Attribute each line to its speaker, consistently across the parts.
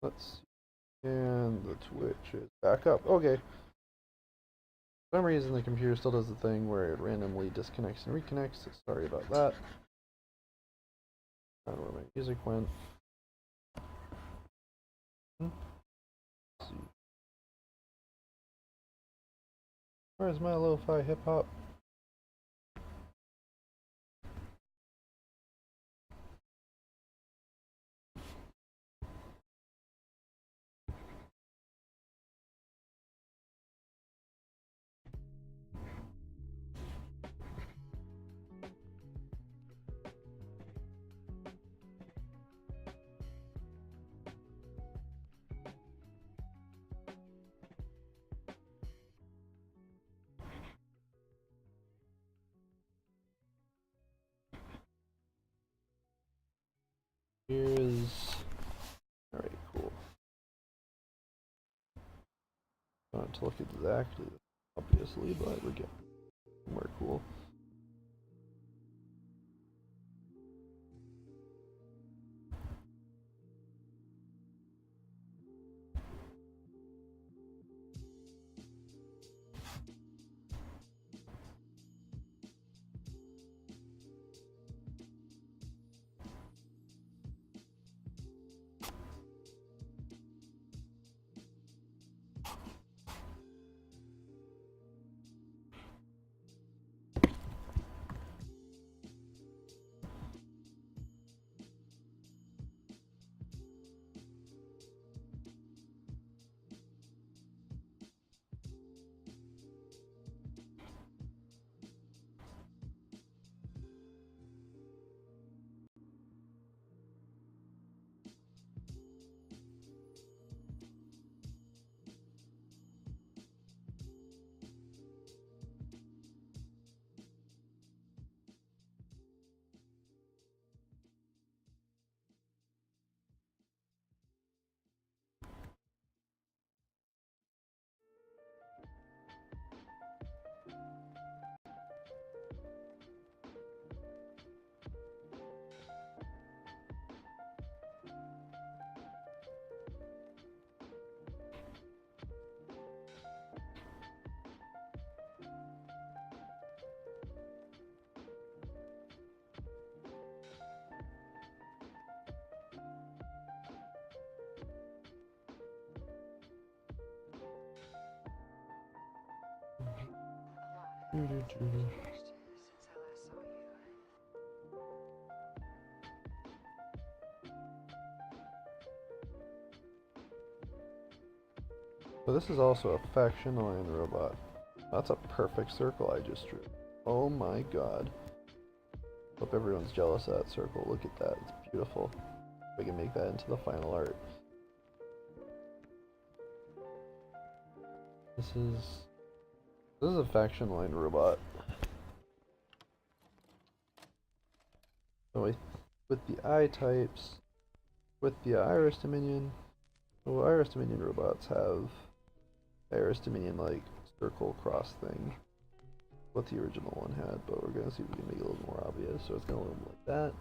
Speaker 1: Let's see. And the Twitch is back up. Okay. For some reason the computer still does the thing where it randomly disconnects and reconnects, so sorry about that. I don't know where my music went. Let's see. Where's my lo-fi hip-hop? Here's... Alright, cool. Not to look exactly, obviously, but we're getting somewhere cool. So this is also a faction line robot. That's a perfect circle I just drew. Oh my god. Hope everyone's jealous of that circle. Look at that. It's beautiful. We can make that into the final art. This is a faction line robot. So with the eye types, with the Iris Dominion, well, Iris Dominion robots have Iris Dominion like circle cross thing. What the original one had, but we're gonna see if we can make it a little more obvious. So it's gonna look like that.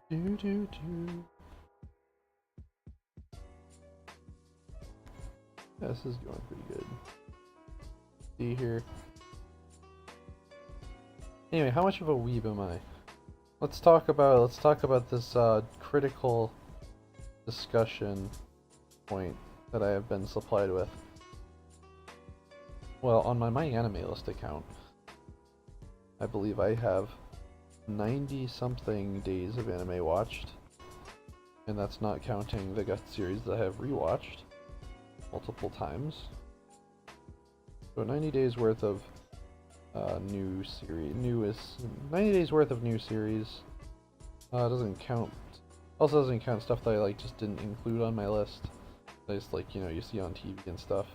Speaker 1: Do, do, do. Yeah, this is going pretty good. See here. Anyway, how much of a weeb am I? Let's talk about this critical discussion point that I have been supplied with. Well, on my MyAnimeList account, I believe I have 90-something days of anime watched, and that's not counting the Guts series that I have rewatched multiple times. So 90 days worth of new series, 90 days worth of new series. Doesn't count. Also doesn't count stuff that I like just didn't include on my list. I just like, you know, you see on TV and stuff.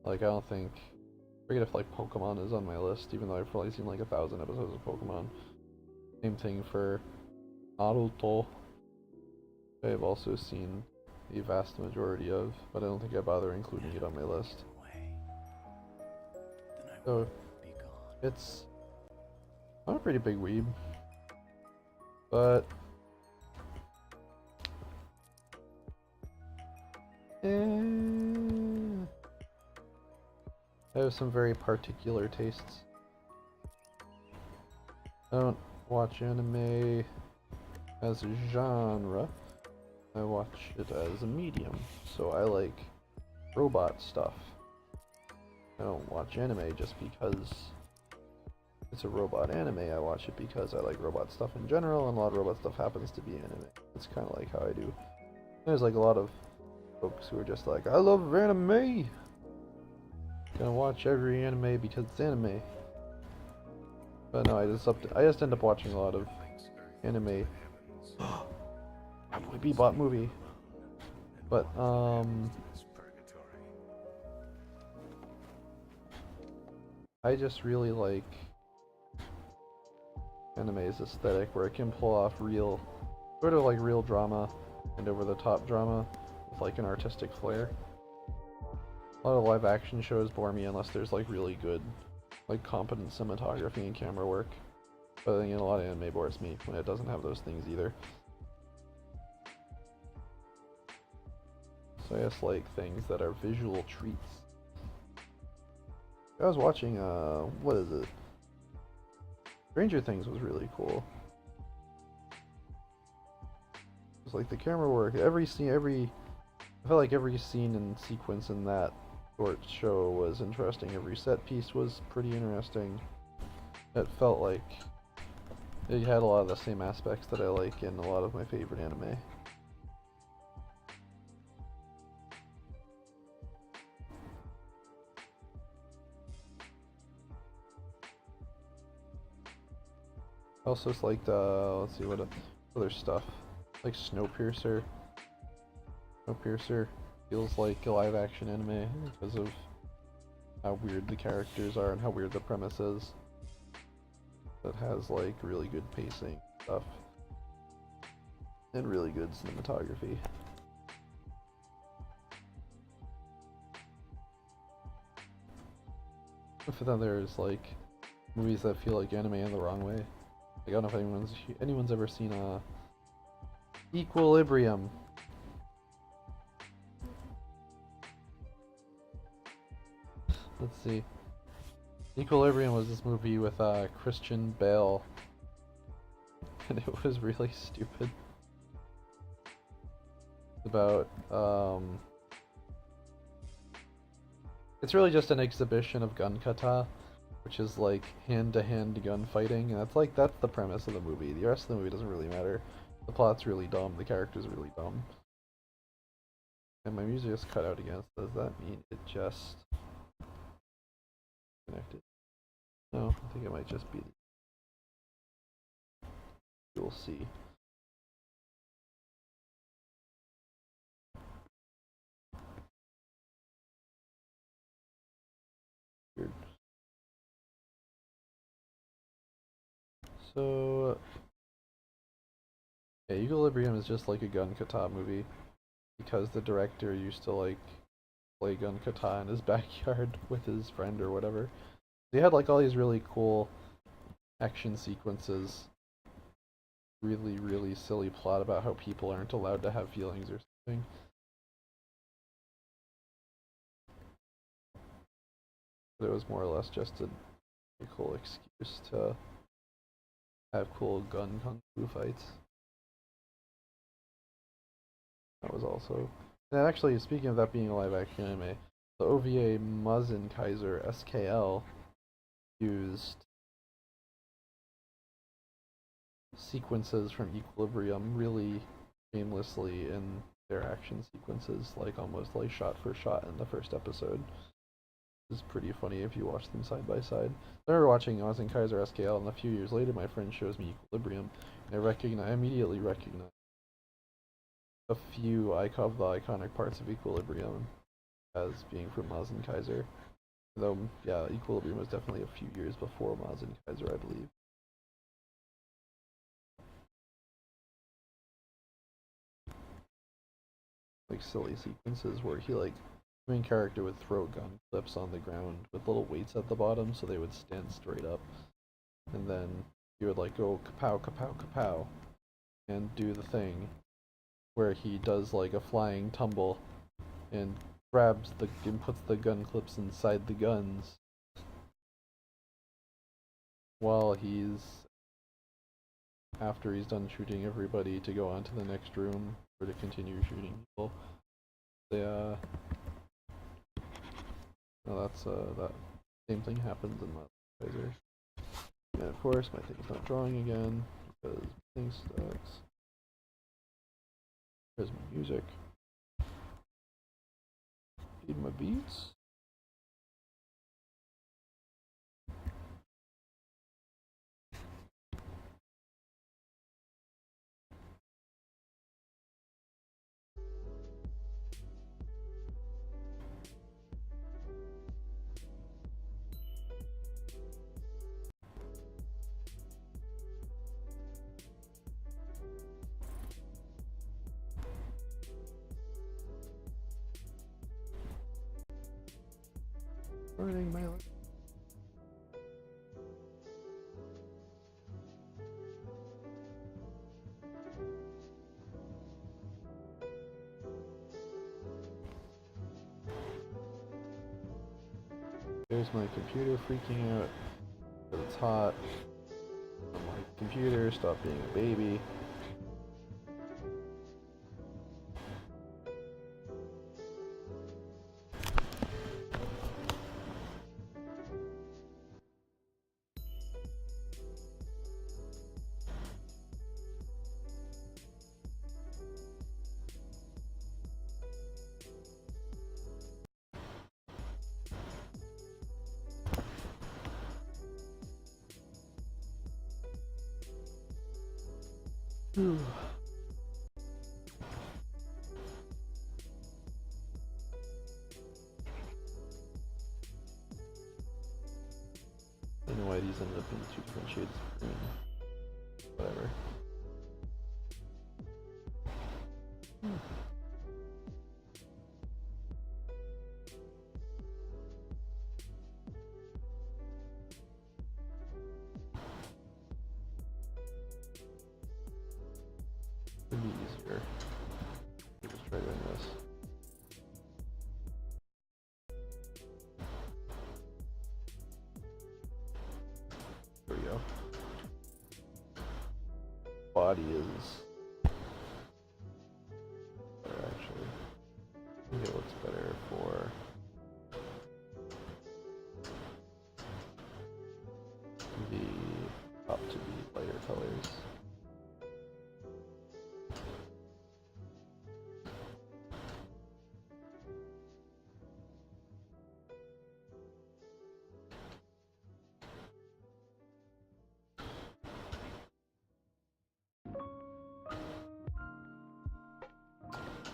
Speaker 1: Like I don't think. I forget if like Pokemon is on my list, even though I've probably seen like 1,000 episodes of Pokemon. Same thing for Naruto. I have also seen a vast majority of, but I don't think I bother including it on my list. So it's I'm a pretty big weeb, but I have some very particular tastes. I don't watch anime as a genre, I watch it as a medium, so I like robot stuff. I don't watch anime just because it's a robot anime. I watch it because I like robot stuff in general, and a lot of robot stuff happens to be anime. It's kind of like how I do. There's like a lot of folks who are just like, I love anime! Gonna watch every anime because it's anime. But no, I just end up watching a lot of anime. Cowboy Bebop movie. But, I just really like anime's aesthetic where it can pull off real, sort of like real drama and over-the-top drama with like an artistic flair. A lot of live action shows bore me unless there's like really good, like competent cinematography and camera work. But then again, a lot of anime bores me when it doesn't have those things either. So I just like things that are visual treats. I was watching, what is it? Stranger Things was really cool. It was like the camera work, every scene, I felt like every scene and sequence in that short show was interesting. Every set piece was pretty interesting. It felt like it had a lot of the same aspects that I like in a lot of my favorite anime. I also just liked, let's see, what other stuff, like Snowpiercer. Snowpiercer feels like a live action anime because of how weird the characters are and how weird the premise is. That has like really good pacing stuff and really good cinematography. But then there's like movies that feel like anime in the wrong way. Like, I don't know if anyone's ever seen Equilibrium. Let's see. Equilibrium was this movie with Christian Bale, and it was really stupid. It's about it's really just an exhibition of gun kata, which is like hand-to-hand gunfighting, and that's the premise of the movie. The rest of the movie doesn't really matter. The plot's really dumb, the characters are really dumb. And my music just cut out again, so does that mean it just connected? No, I think it might just be. You'll see. Weird. So, yeah, Equilibrium is just like a gun kata movie because the director used to like play gun kata in his backyard with his friend or whatever. They had like all these really cool action sequences really, really silly plot about how people aren't allowed to have feelings or something. But it was more or less just a cool excuse to have cool gun kung fu fights. That was also. And actually, speaking of that being a live action anime, the OVA Mazin Kaiser SKL used sequences from Equilibrium really shamelessly in their action sequences, like almost like shot for shot in the first episode. It's pretty funny if you watch them side by side. I remember watching Mazin Kaiser SKL, and a few years later, my friend shows me Equilibrium, and I immediately recognize a few of the iconic parts of Equilibrium as being from Mazin Kaiser. Though, yeah, Equilibrium was definitely a few years before Mazin Kaiser, I believe. Like silly sequences where the main character would throw gun clips on the ground with little weights at the bottom so they would stand straight up, and then he would like go kapow kapow kapow and do the thing where he does like a flying tumble and puts the gun clips inside the guns while after he's done shooting everybody to go on to the next room or to continue shooting people. They that same thing happens in Kaiser. And of course my thing's not drawing again because my thing sucks. There's my music. Need my beats. Burning my life. There's my computer freaking out because it's hot. I'm like, computer, stop being a baby. Whew. I don't know why these ended up being two different shades of green. Whatever. It'd be easier. We'll just try doing this. There we go. Body is better actually. I think it looks better for the top to be lighter colors.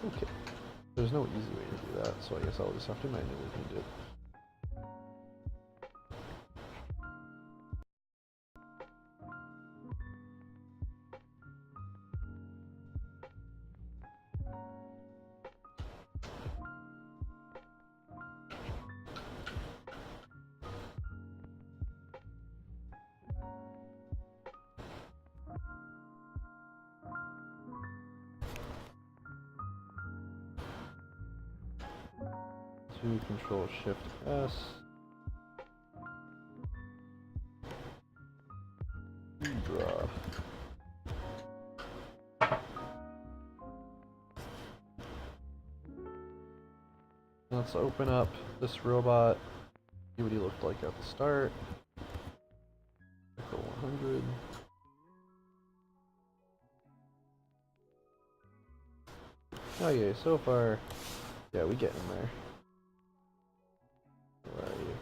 Speaker 1: Okay. There's no easy way to do that, so I guess I'll just have to manually paint it. 2 Control Shift S. Draw. Let's open up this robot, see what he looked like at the start. Echo 100. Okay, so far, yeah, we get in there. Where are you?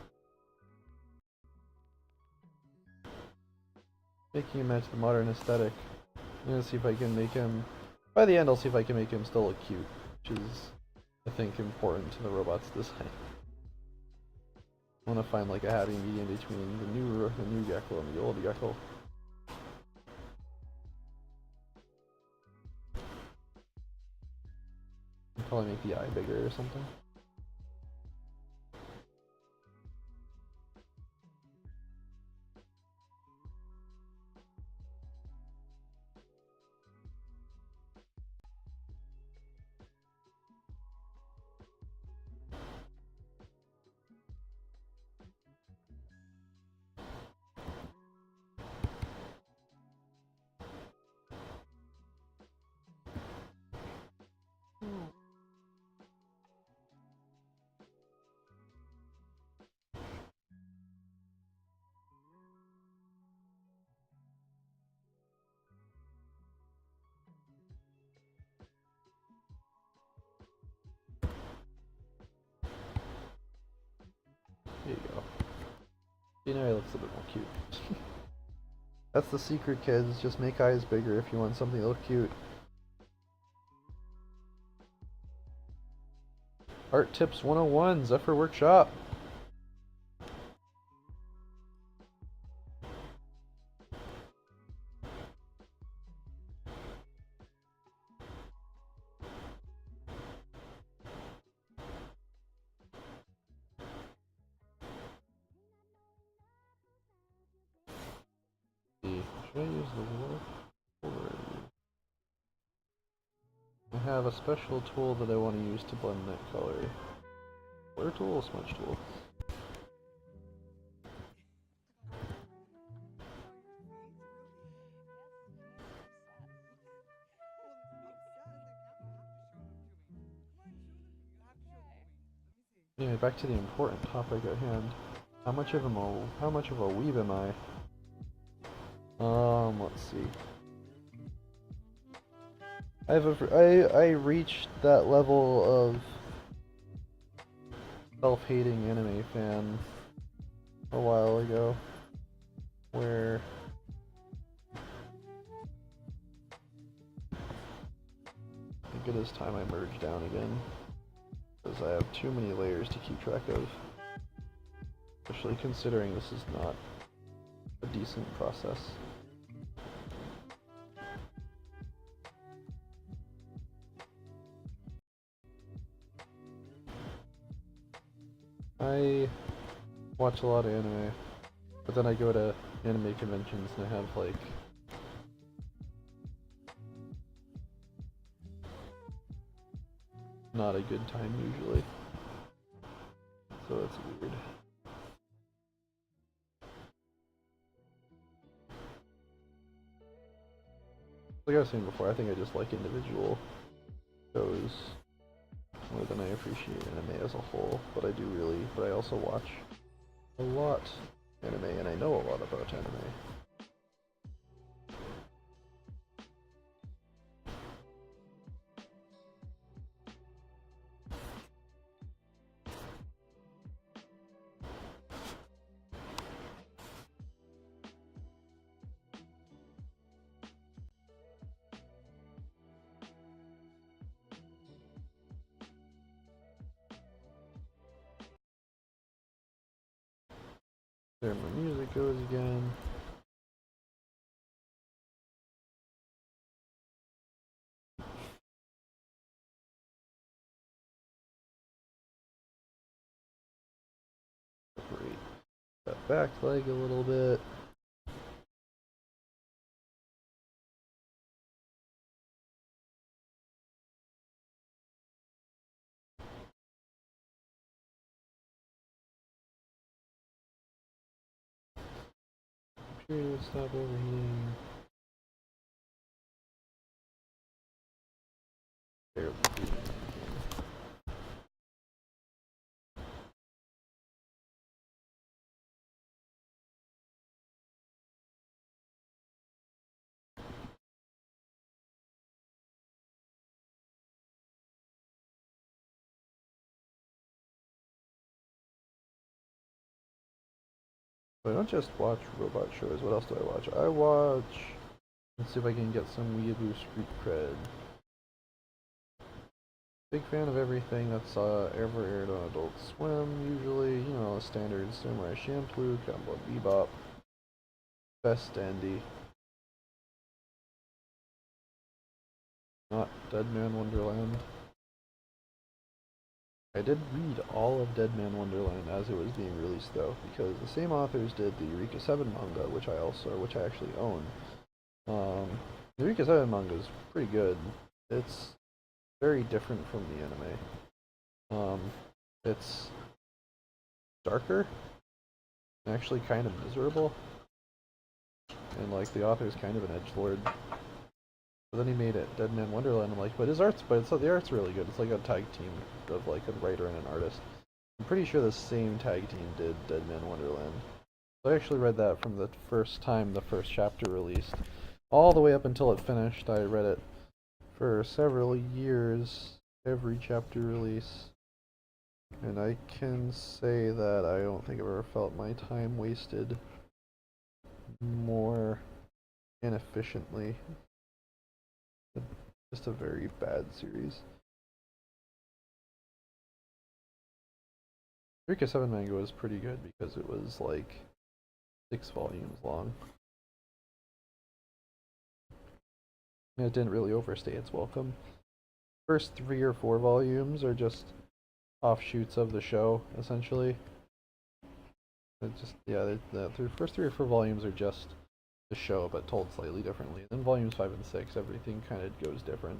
Speaker 1: Making him match the modern aesthetic. I'm gonna see if I can make him, by the end I'll see if I can make him still look cute, which is, I think, important to the robot's design. I want to find like a happy medium between the new Gecko and the old Gecko. I'll probably make the eye bigger or something. There you go. See, now he looks a bit more cute. That's the secret, kids. Just make eyes bigger if you want something to look cute. Art Tips 101, Zephyr Workshop. Should I use the warp? I have a special tool that I want to use to blend that color. Blur tool, smudge tool. Anyway, back to the important topic at hand. How much of a weeb am I? Let's see. I reached that level of self-hating anime fan a while ago, where I think it is time I merge down again, because I have too many layers to keep track of, especially considering this is not a decent process. I watch a lot of anime, but then I go to anime conventions and I have like not a good time usually, so it's weird. Like I was saying before, I think I just like individual shows more than I appreciate anime as a whole, but I also watch a lot anime, and I know a lot about anime. There my music goes again. Separate that back leg a little bit. True, stop overheating. There. I don't just watch robot shows. What else do I watch? I watch. Let's see if I can get some weeaboo street cred. Big fan of everything that's ever aired on Adult Swim. Usually, you know, standard Samurai Champloo, Cowboy Bebop, Best Dandy. Not Dead Man Wonderland. I did read all of Dead Man Wonderland as it was being released though, because the same authors did the Eureka 7 manga, which I actually own. The Eureka 7 manga is pretty good. It's very different from the anime. It's darker, and actually kind of miserable, and like the author's kind of an edgelord. But then he made it Dead Man Wonderland. I'm like, but the art's really good. It's like a tag team of like a writer and an artist. I'm pretty sure the same tag team did Dead Man Wonderland. So I actually read that from the first time the first chapter released, all the way up until it finished. I read it for several years, every chapter release, and I can say that I don't think I've ever felt my time wasted more inefficiently. Just a very bad series. Eureka 7 manga was pretty good because it was like 6 volumes long. And it didn't really overstay its welcome. First 3 or 4 volumes are just offshoots of the show, essentially. The first 3 or 4 volumes are just the show, but told slightly differently. And then volumes 5 and 6, everything kind of goes different.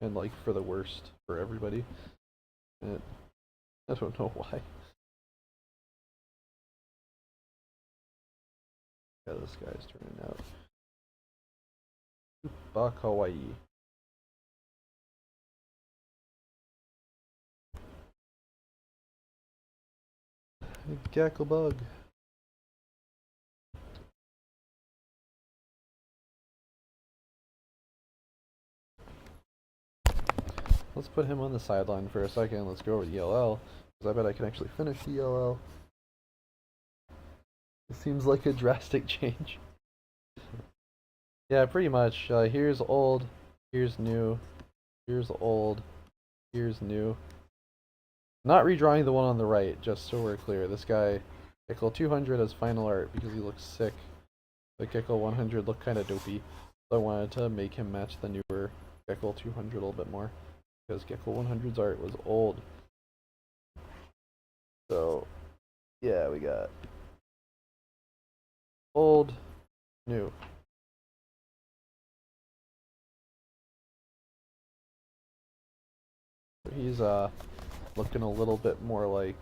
Speaker 1: And like for the worst for everybody. And I don't know why. Yeah, this guy's turning out. Bak Hawaii. Gacklebug. Let's put him on the sideline for a second. Let's go over the ELL, because I bet I can actually finish the ELL. It seems like a drastic change. Yeah, pretty much. Here's old, here's new, here's old, here's new. Not redrawing the one on the right, just so we're clear. This guy, Gecko 200 has final art because he looks sick. But Gecko 100 looked kind of dopey. So I wanted to make him match the newer Gecko 200 a little bit more. Because Gecko 100's art was old. So, yeah, we got old, new. He's looking a little bit more like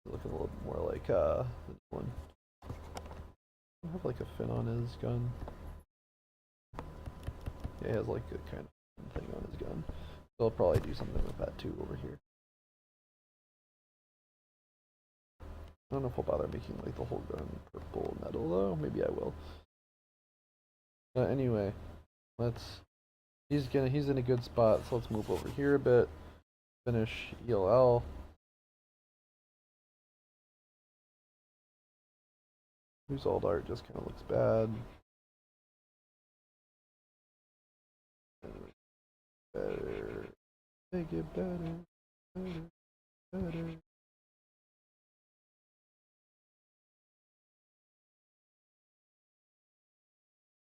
Speaker 1: the one. I have like a fin on his gun. Yeah, he has like a kind of thing on his gun. So I'll probably do something with that too over here. I don't know if I'll bother making like the whole gun purple metal though. Maybe I will. But anyway, he's in a good spot, so let's move over here a bit. Finish ELL. Whose old art just kind of looks bad. Better. Make it better. Better.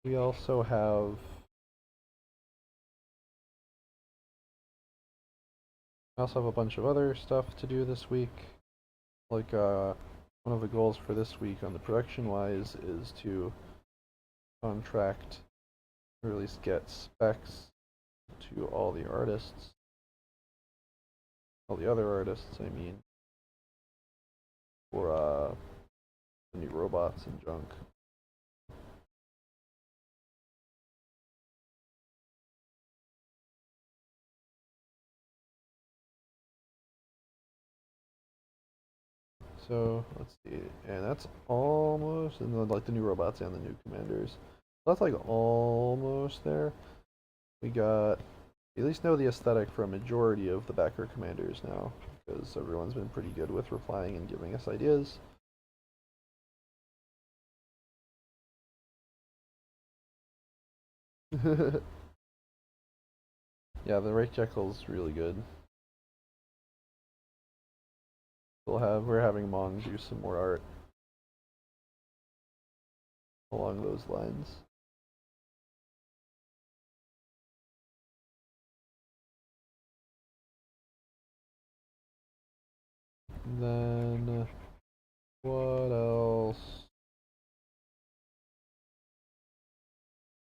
Speaker 1: We also have a bunch of other stuff to do this week. Like one of the goals for this week on the production wise is to contract, or at least get specs to all the artists. all the other artists, I mean, for the new robots and junk. So let's see, and that's almost, and then like the new robots and the new commanders. That's like almost there. We got at least know the aesthetic for a majority of the backer commanders now, because everyone's been pretty good with replying and giving us ideas. Yeah, the Rake Jekyll's really good. We're having Mong do some more art along those lines. And then what else?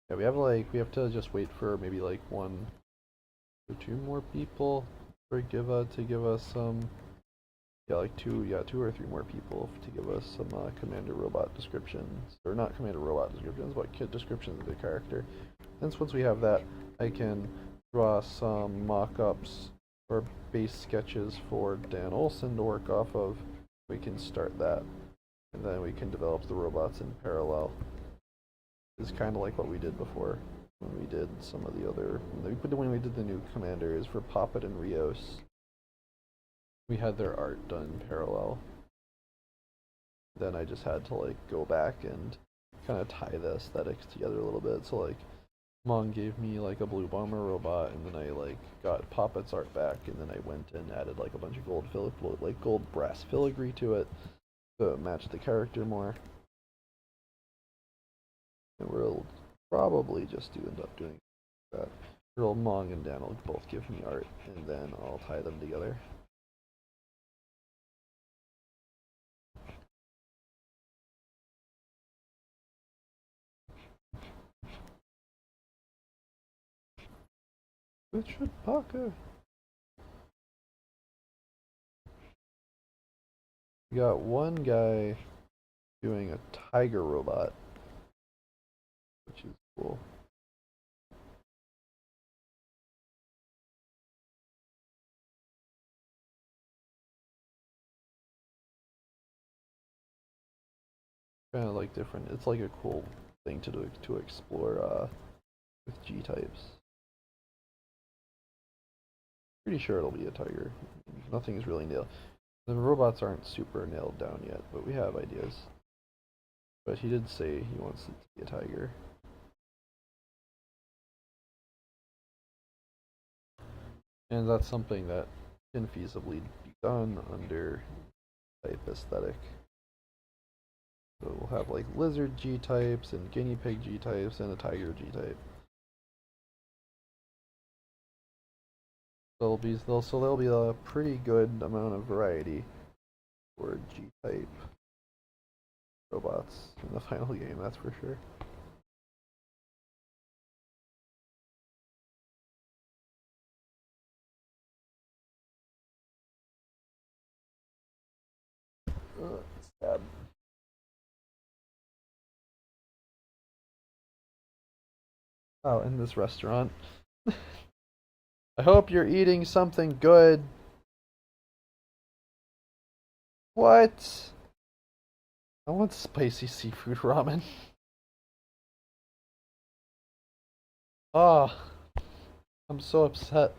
Speaker 1: Yeah, we have to just wait for maybe like one or two more people for Giva to give us some. Yeah, like two or three more people to give us some commander robot descriptions, or not commander robot descriptions, but kit descriptions of the character. Since once we have that, I can draw some mock-ups or base sketches for Dan Olson to work off of. We can start that, and then we can develop the robots in parallel. It's kind of like what we did before when we did some of the other when we did the new commanders for Poppet and Rios. We had their art done in parallel. Then I just had to like go back and kind of tie the aesthetics together a little bit. So like Mong gave me like a blue bomber robot, and then I like got Poppet's art back, and then I went and added like a bunch of gold brass filigree to it to match the character more. And we'll probably just end up doing that. Real Mong and Dan will both give me art, and then I'll tie them together. Richard Parker. We got one guy doing a tiger robot, which is cool. Kind of like different. It's like a cool thing to do to explore with G types. Pretty sure it'll be a tiger. Nothing's really nailed. The robots aren't super nailed down yet, but we have ideas. But he did say he wants it to be a tiger. And that's something that can feasibly be done under type aesthetic. So we'll have like lizard G types and guinea pig G types and a tiger G type. There'll be a pretty good amount of variety for G type robots in the final game, that's for sure. Stab. Oh, in this restaurant. I hope you're eating something good. What? I want spicy seafood ramen. Oh, I'm so upset.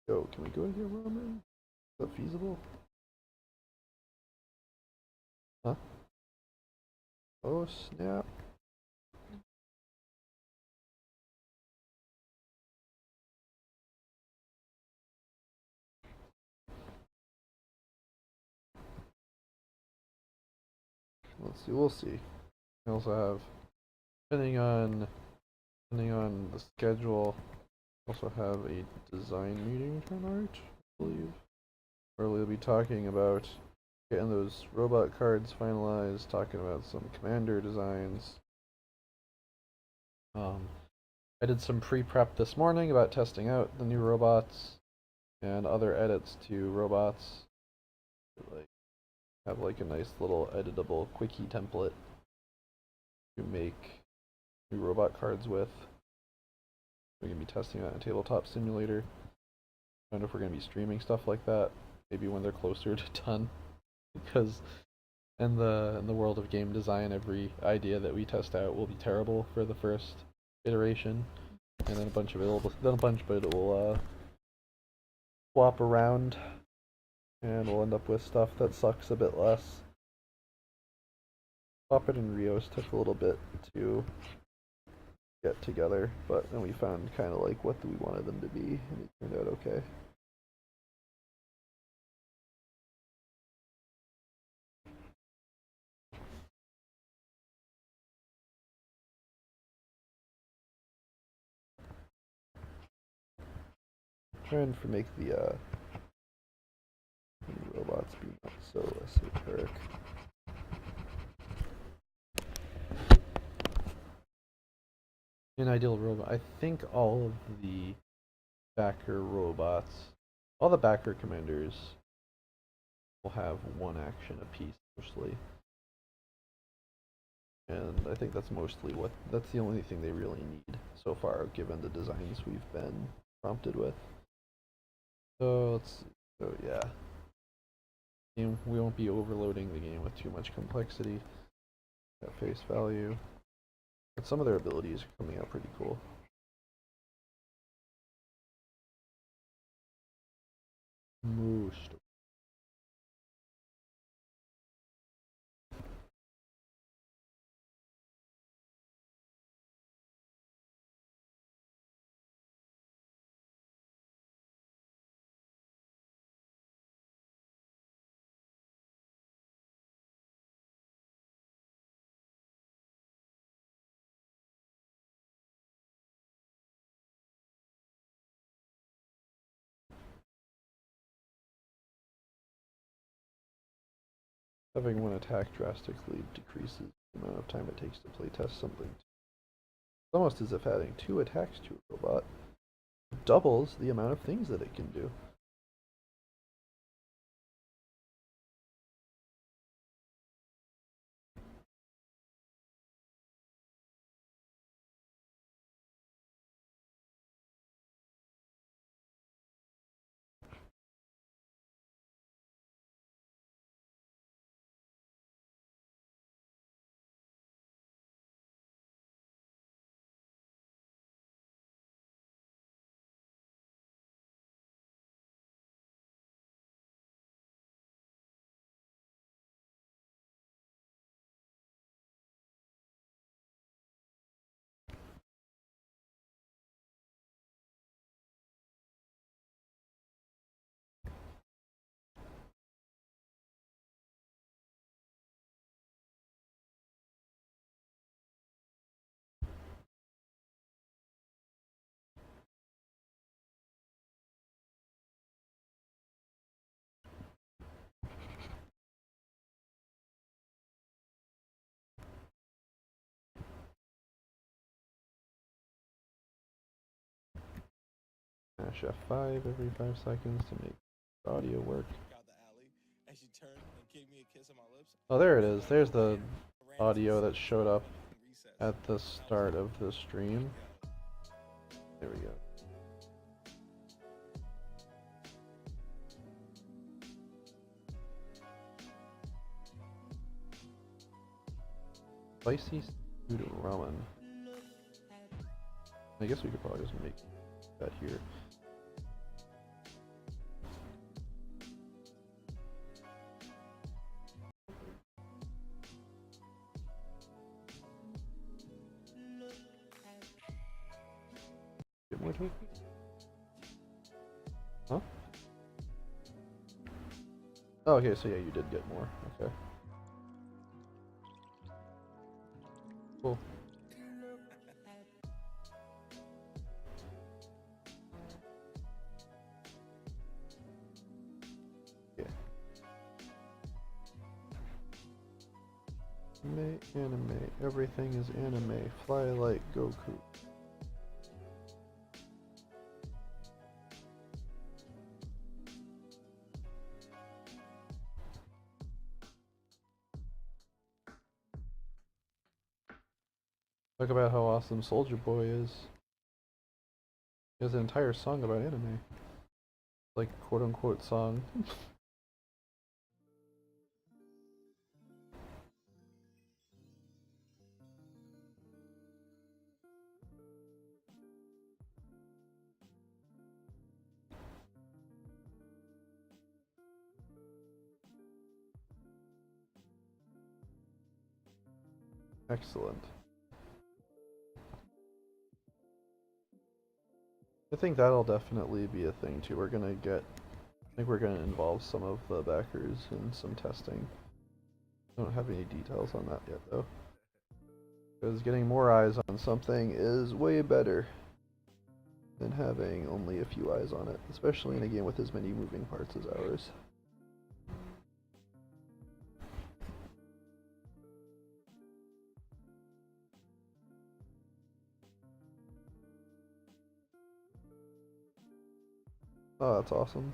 Speaker 1: Yo, can we go and get ramen? Is that feasible? Huh? Oh, snap. let's see. We'll see. We also have, depending on the schedule, also have a design meeting tonight, I believe, where we'll be talking about getting those robot cards finalized, talking about some commander designs. I did some pre-prep this morning about testing out the new robots and other edits to robots. Like, have like a nice little editable quickie template to make new robot cards with. We're gonna be testing that in Tabletop Simulator. I don't know if we're gonna be streaming stuff like that. Maybe when they're closer to done, because in the world of game design, every idea that we test out will be terrible for the first iteration, and then a bunch of it will swap around, and we'll end up with stuff that sucks a bit less. Puppet and Rios took a little bit to get together, but then we found kind of like what we wanted them to be, and it turned out okay. Trying to make the robots be not so esoteric. In Ideal Robot, I think all of the backer robots, all the backer commanders will have one action apiece mostly. And I think that's the only thing they really need so far, given the designs we've been prompted with. So let's see. So yeah, we won't be overloading the game with too much complexity at face value, but some of their abilities are coming out pretty cool. Most. Having one attack drastically decreases the amount of time it takes to playtest something. It's almost as if adding 2 attacks to a robot doubles the amount of things that it can do. Mash F5 every 5 seconds to make the audio work. Oh, there it is. There's the audio that showed up at the start of the stream. There we go. Spicy stewed ramen. I guess we could probably just make that here. Get more tokens? Huh? Oh, okay, so yeah, you did get more. Okay. Cool. Yeah. Anime. Everything is anime. Fly like Goku. Talk about how awesome Soldier Boy is. He has an entire song about anime. Like, quote unquote song. Excellent. I think that'll definitely be a thing too. I think we're gonna involve some of the backers in some testing. I don't have any details on that yet though. Because getting more eyes on something is way better than having only a few eyes on it, especially in a game with as many moving parts as ours. Oh, that's awesome.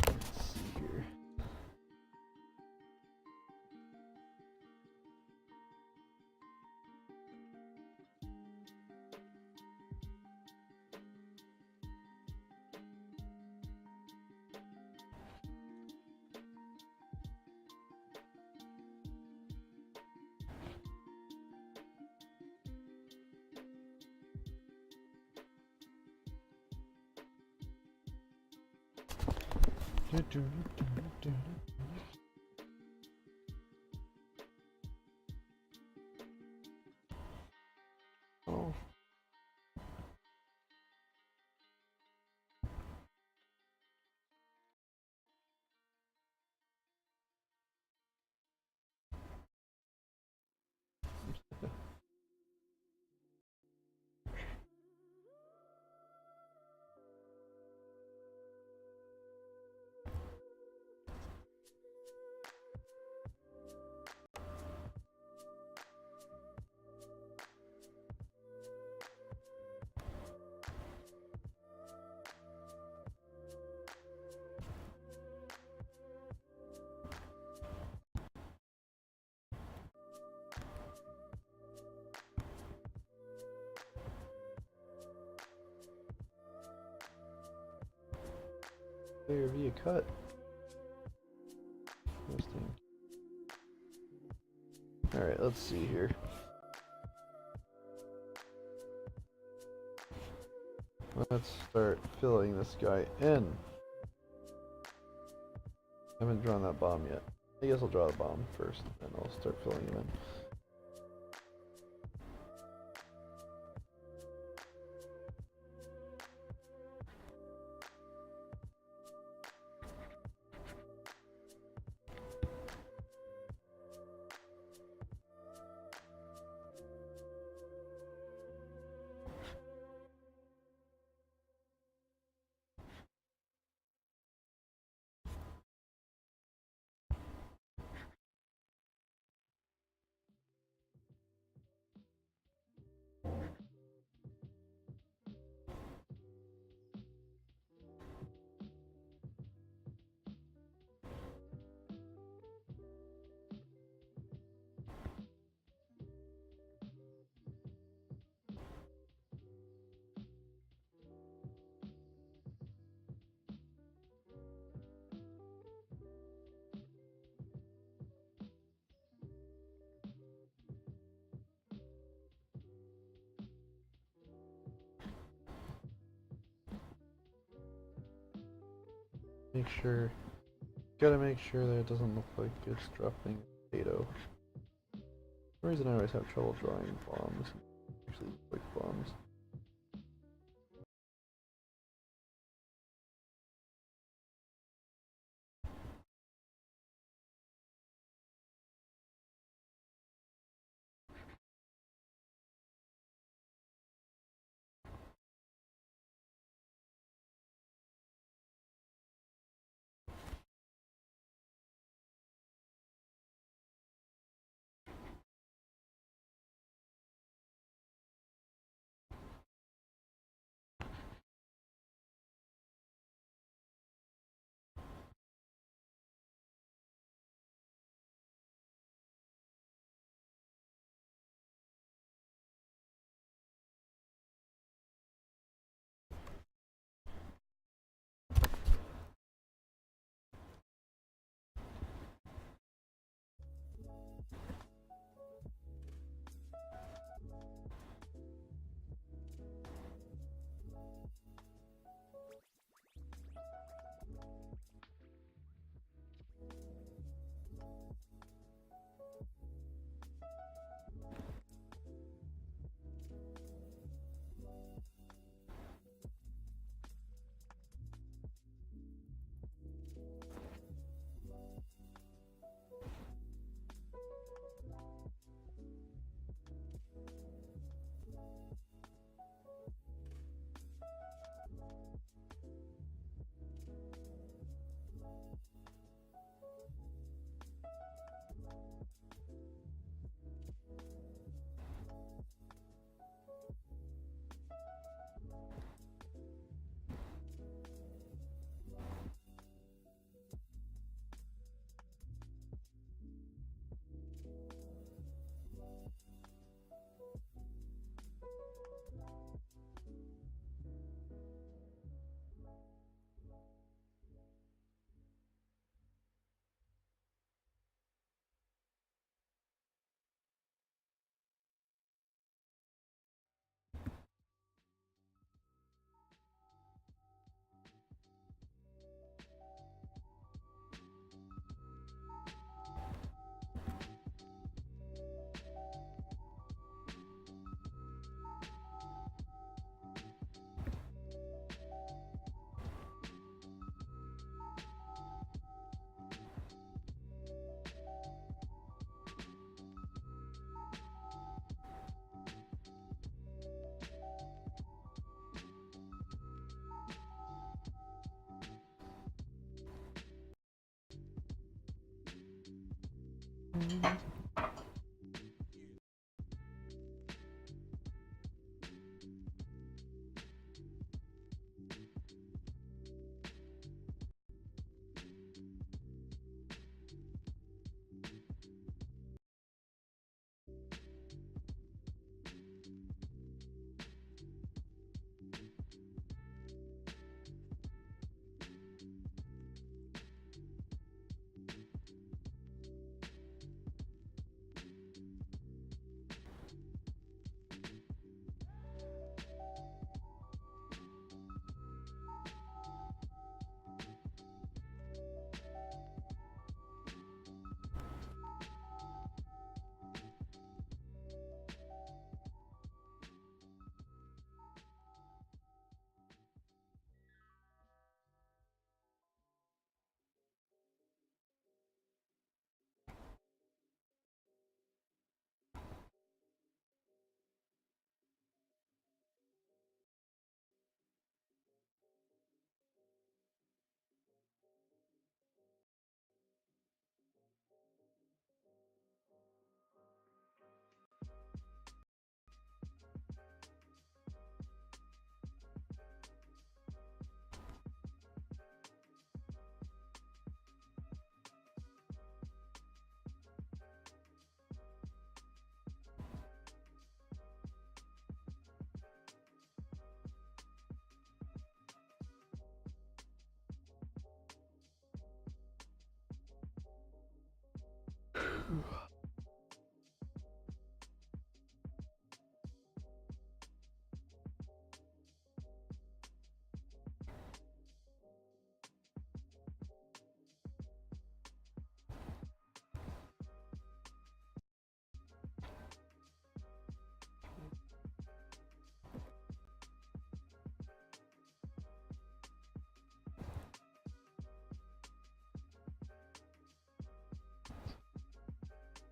Speaker 1: Let's see here. Oh. Player via cut. Interesting. Alright, let's see here. Let's start filling this guy in. I haven't drawn that bomb yet. I guess I'll draw the bomb first, and I'll start filling him in. Make sure, gotta make sure that it doesn't look like it's dropping a potato. For some reason I always have trouble drawing bombs. Actually, like bombs.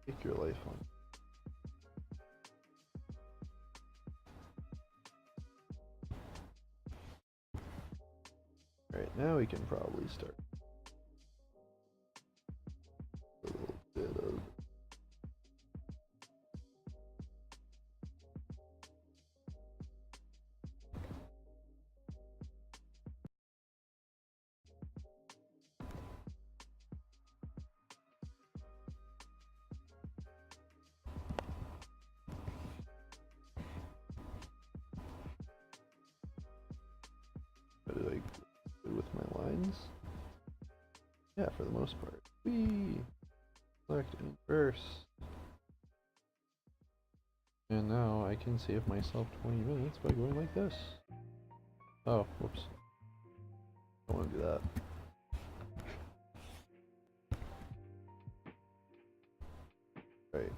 Speaker 1: Take your life on. Alright, now we can probably start. A little bit of what did I do with my lines? Yeah, for the most part. Whee! Select inverse. And now I can save myself 20 minutes by going like this. Oh, whoops. I don't want to do that. Right.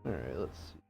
Speaker 1: Alright, let's see.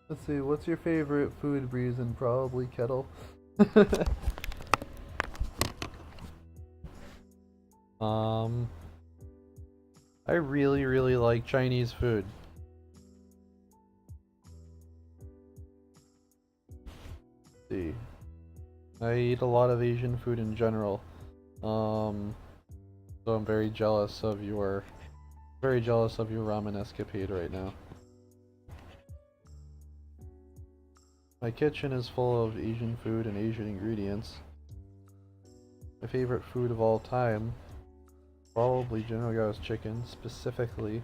Speaker 1: Let's see, what's your favorite food reason? Probably kettle. I really like Chinese food. Let's see. I eat a lot of Asian food in general. So I'm very jealous of your ramen escapade right now. My kitchen is full of Asian food and Asian ingredients. My favorite food of all time, probably General Gao's chicken, specifically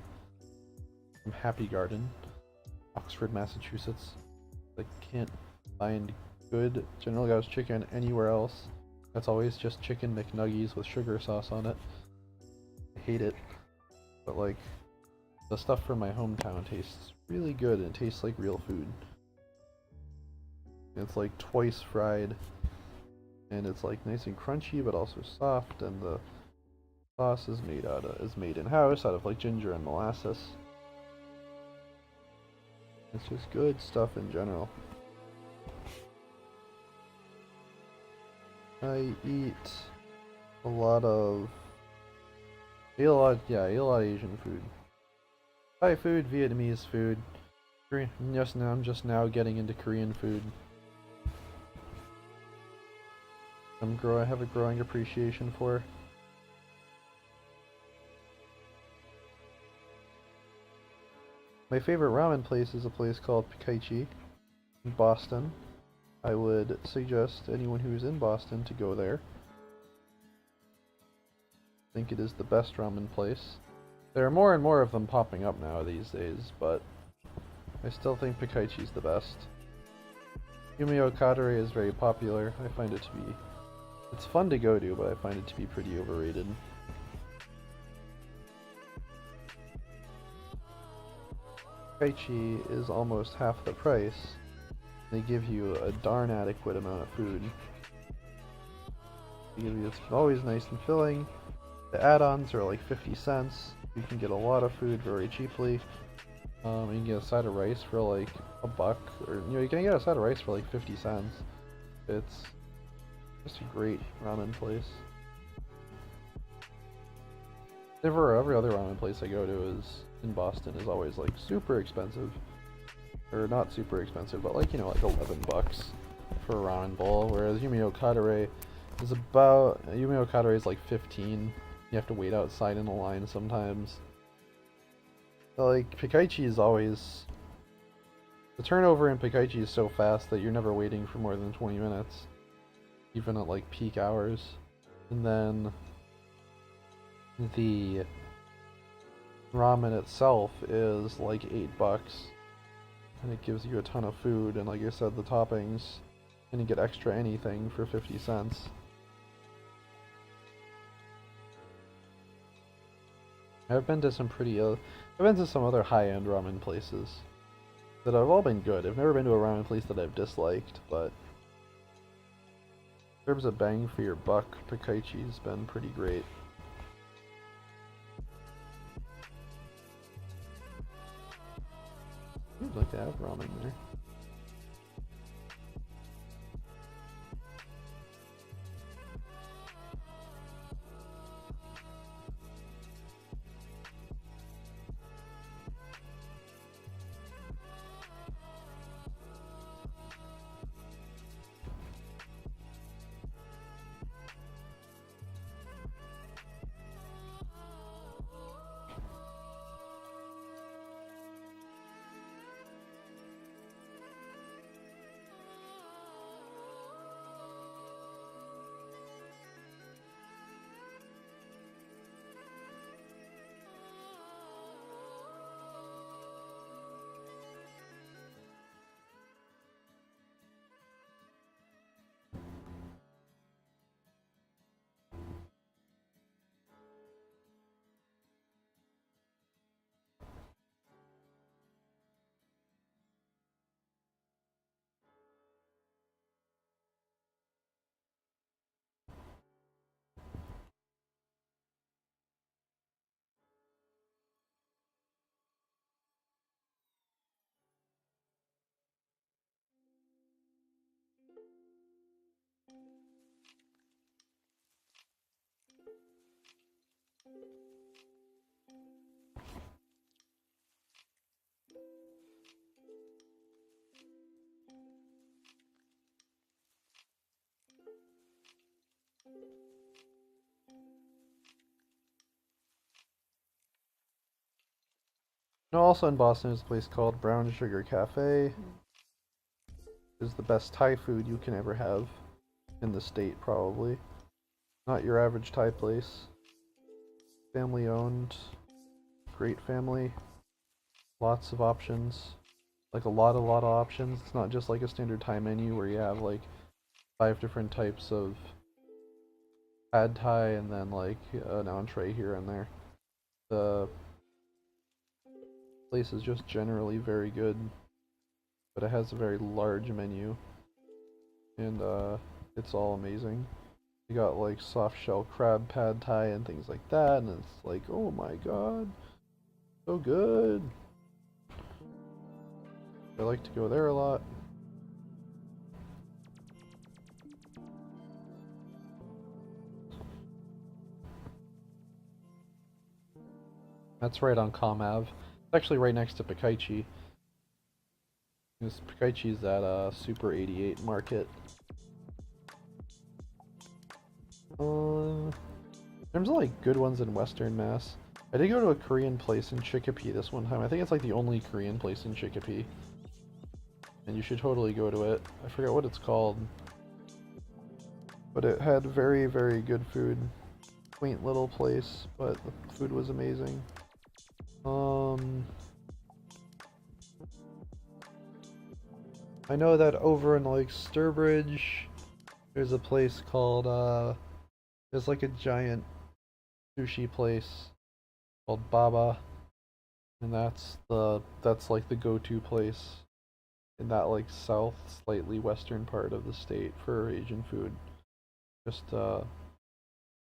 Speaker 1: from Happy Garden, Oxford, Massachusetts. I can't find good General Gao's chicken anywhere else. That's always just chicken McNuggies with sugar sauce on it. I hate it. But like, the stuff from my hometown tastes really good and it tastes like real food. It's like twice fried, and it's like nice and crunchy, but also soft. And the sauce is made in house out of like ginger and molasses. It's just good stuff in general. I eat a lot of Asian food. Thai food, Vietnamese food. I'm just now getting into Korean food. I have a growing appreciation for. My favorite ramen place is a place called Pikaichi. Boston. I would suggest anyone who is in Boston to go there. I think it is the best ramen place. There are more and more of them popping up now these days, but I still think Pikaichi's the best. Yumio Kadare is very popular. I find it to be... It's fun to go to, but I find it to be pretty overrated. Pikaichi is almost half the price. They give you a darn adequate amount of food. It's always nice and filling. The add-ons are like 50 cents. You can get a lot of food very cheaply. You can get a side of rice for like $1, or you can get a side of rice for like 50 cents. It's just a great ramen place. Every other ramen place I go to is in Boston is always like super expensive. Or not super expensive, but like, like $11 for a ramen bowl, whereas Yumio Kadare is Yumio Kadare is like 15. You have to wait outside in a line sometimes. But like, Pikaichi is always... The turnover in Pikaichi is so fast that you're never waiting for more than 20 minutes. Even at like peak hours. And then the ramen itself is like $8. And it gives you a ton of food, and like I said, the toppings, and you get extra anything for 50 cents. I've been to some other high-end ramen places that have all been good. I've never been to a ramen place that I've disliked, but in terms of bang for your buck, Pikaichi's been pretty great. I'd like to have ramen there. Also in Boston is a place called Brown Sugar Cafe. It's the best Thai food you can ever have in the state, probably. Not your average Thai place. Family owned. Great family. Lots of options. Like a lot of options. It's not just like a standard Thai menu where you have like 5 different types of pad Thai and then like an entree here and there. The place is just generally very good, but it has a very large menu, and it's all amazing. You got like soft shell crab pad Thai and things like that, and it's like, oh my god, so good. I like to go there a lot. That's right on Com Ave. It's actually right next to Pikaichi. Pikaichi's at Super 88 Market. In terms of like good ones in Western Mass, I did go to a Korean place in Chicopee this one time. I think it's like the only Korean place in Chicopee. and you should totally go to it. I forget what it's called, but it had very, very good food. Quaint little place, but the food was amazing. I know that over in like Sturbridge, there's a place called there's like a giant sushi place called Baba, and that's like the go-to place in that like south, slightly western part of the state for Asian food. Just uh,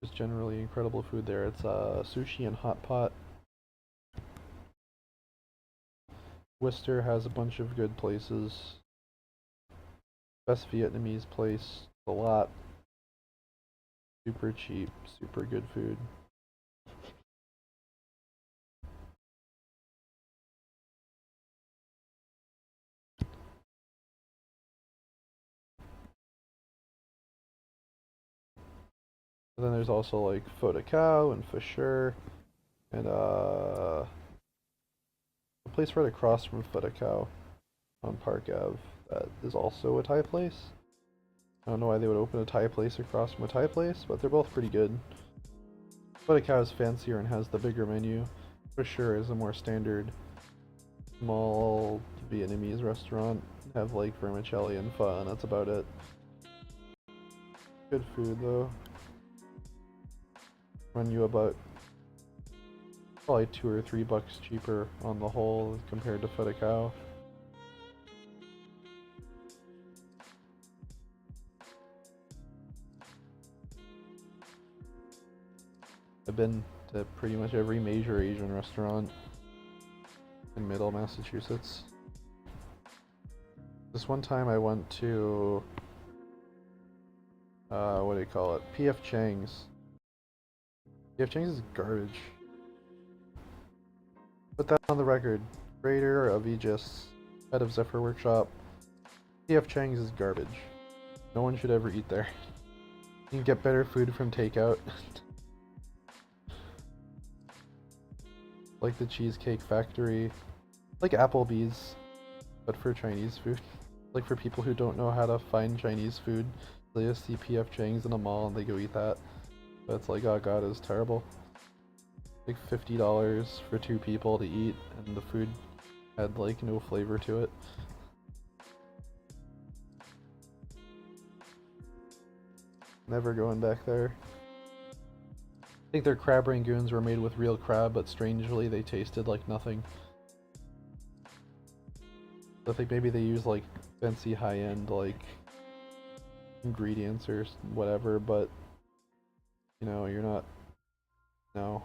Speaker 1: just generally incredible food there. It's sushi and hot pot. Worcester has a bunch of good places. Best Vietnamese place, a lot. Super cheap, super good food. And then there's also like Pho de Cow and for sure, and a place right across from Pho de Cow on Park Ave that is also a Thai place. I don't know why they would open a Thai place across from a Thai place, but they're both pretty good. Pho de Cow is fancier and has the bigger menu. For sure is a more standard small Vietnamese restaurant. Have like vermicelli and pho, and that's about it. Good food though. Run you about probably $2 or $3 cheaper on the whole compared to Pho de Cow. I've been to pretty much every major Asian restaurant in Middle Massachusetts. This one time I went to what do you call it? P.F. Chang's. P.F. Chang's is garbage. Put that on the record. Creator of AEGIS, head of Zephyr Workshop. P.F. Chang's is garbage. No one should ever eat there. You can get better food from takeout. Like the Cheesecake Factory. Like Applebee's, but for Chinese food. Like for people who don't know how to find Chinese food, they just see P.F. Chang's in a mall and they go eat that. But it's like, oh god, it's terrible. Like $50 for 2 people to eat, and the food had like no flavor to it. Never going back there. I think their crab rangoons were made with real crab, but strangely they tasted like nothing. I think maybe they use like fancy high-end like ingredients or whatever, but you know, you're not. No.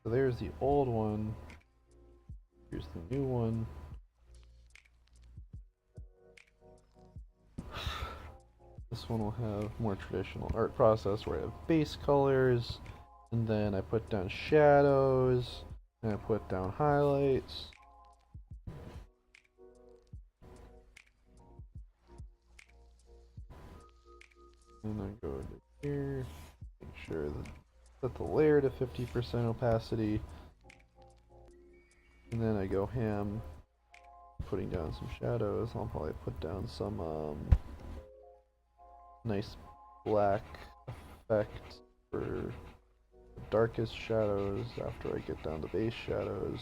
Speaker 1: So there's the old one. Here's the new one. This one will have more traditional art process where I have base colors, and then I put down shadows, and I put down highlights. And I go to here, make sure that set the layer to 50% opacity, and then I go ham, putting down some shadows. I'll probably put down some nice black effect for the darkest shadows after I get down to base shadows.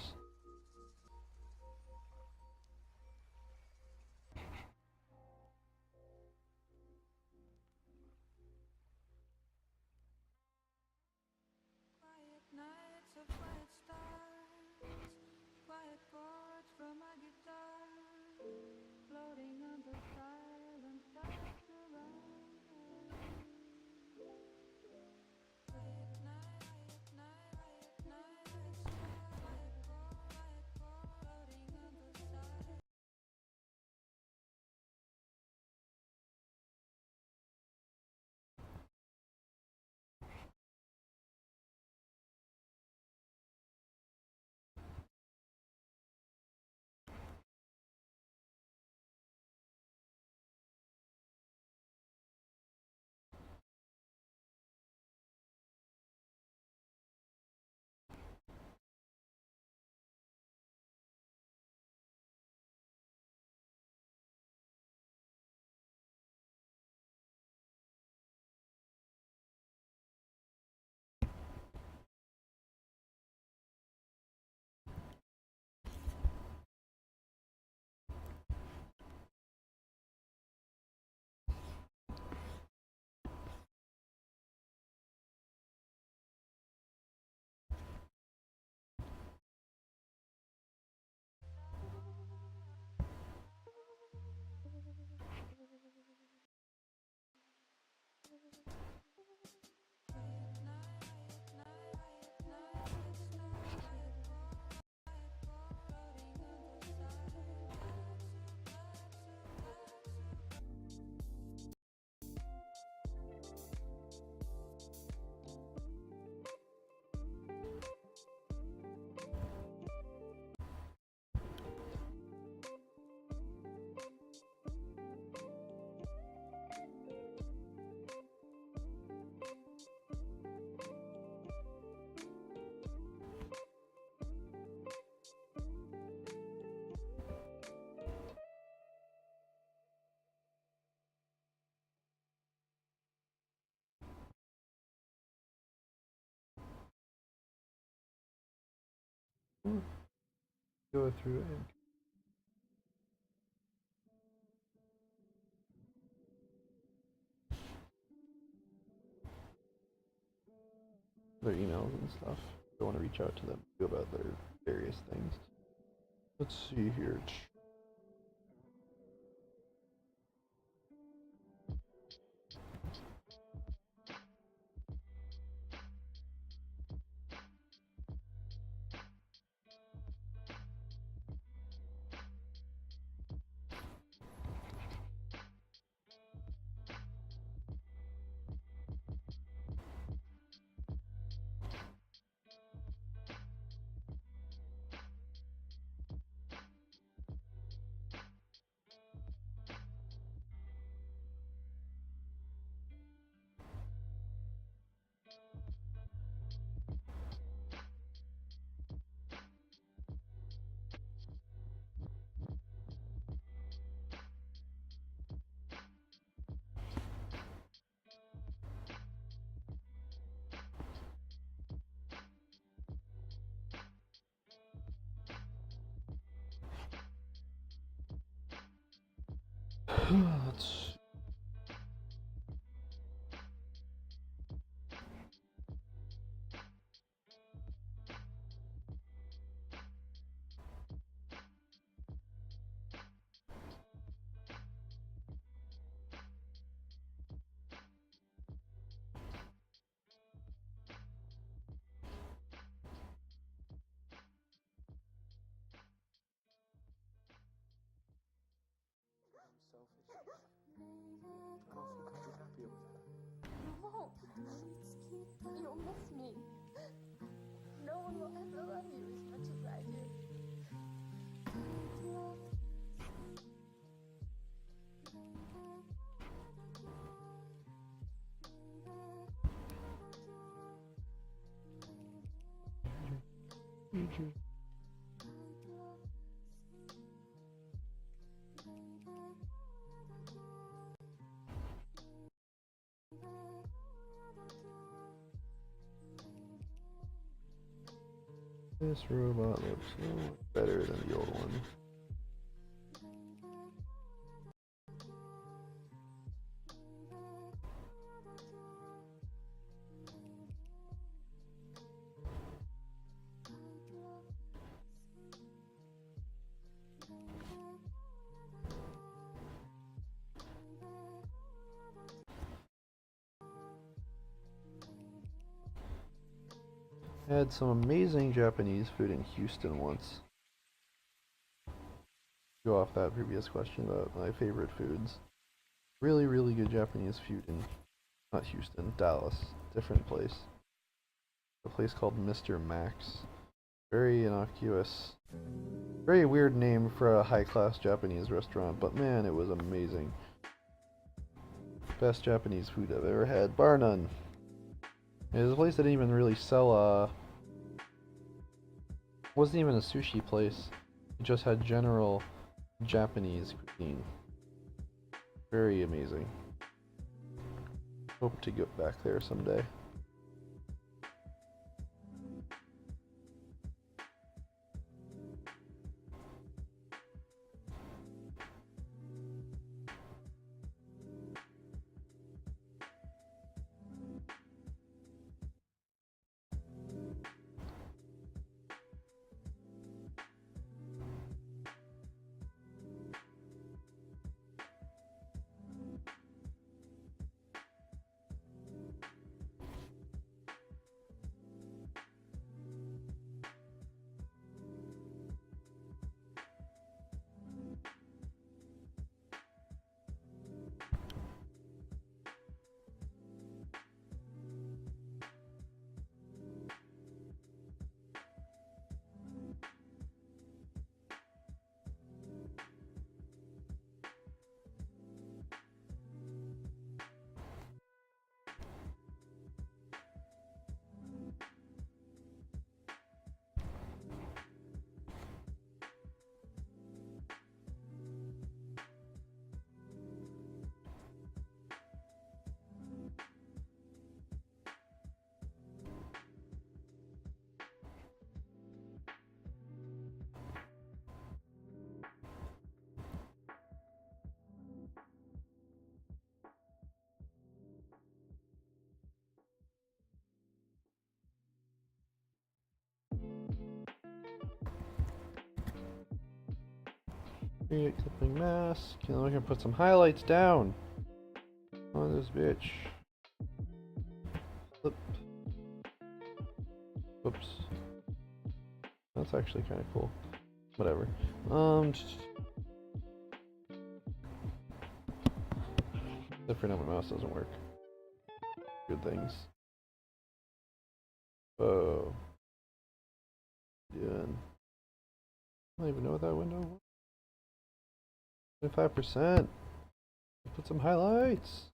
Speaker 1: Go through and their emails and stuff. I want to reach out to them about their various things. Let's see here. Let's
Speaker 2: You'll miss me. No one will ever love you as much as I do.
Speaker 1: This robot looks so much better than the old one. I had some amazing Japanese food in Houston once. Go off that previous question about my favorite foods. Really, really good Japanese food in, not Houston, Dallas, different place. A place called Mr. Max. Very innocuous. Very weird name for a high-class Japanese restaurant, but man, it was amazing. Best Japanese food I've ever had, bar none. It was a place that didn't even really sell, wasn't even a sushi place. It just had general Japanese cuisine. Very amazing. Hope to get back there someday. Create clipping mask. Okay, we can put some highlights down on this bitch. Flip. Whoops. That's actually kind of cool. Whatever. Except for now my mouse doesn't work. Good things. Oh. Yeah. I don't even know what that window was. 25%. Put some highlights.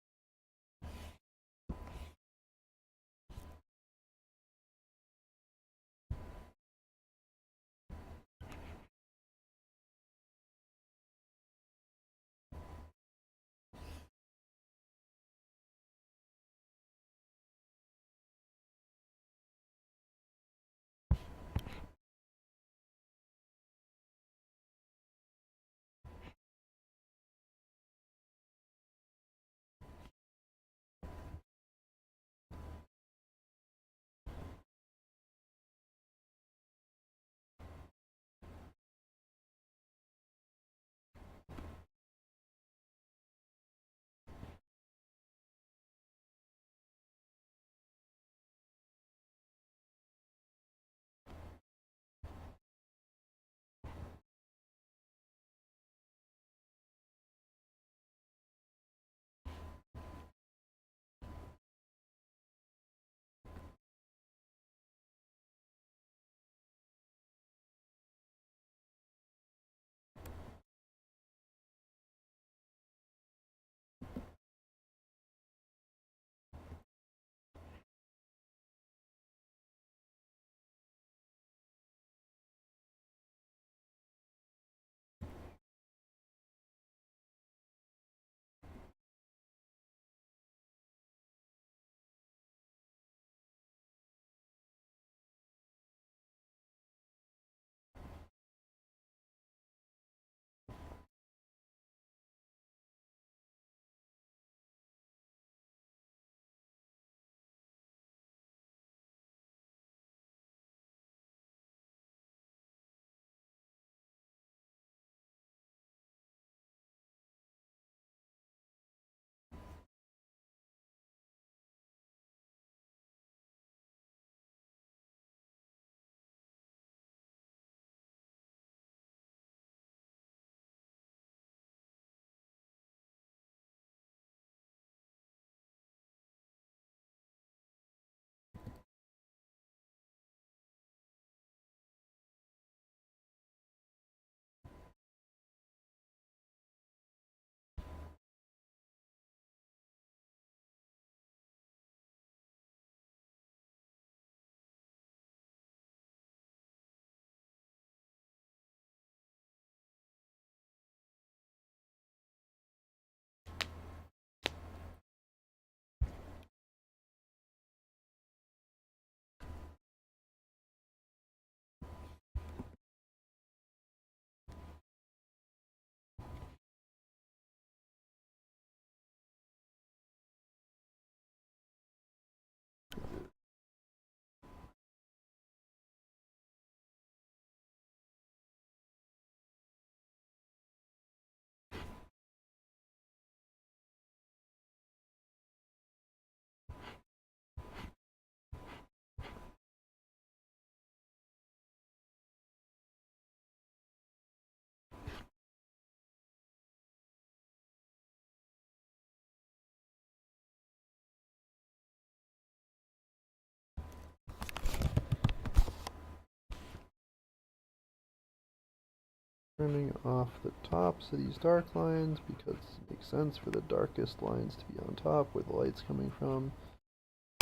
Speaker 1: Turning off the tops of these dark lines because it makes sense for the darkest lines to be on top where the light's coming from.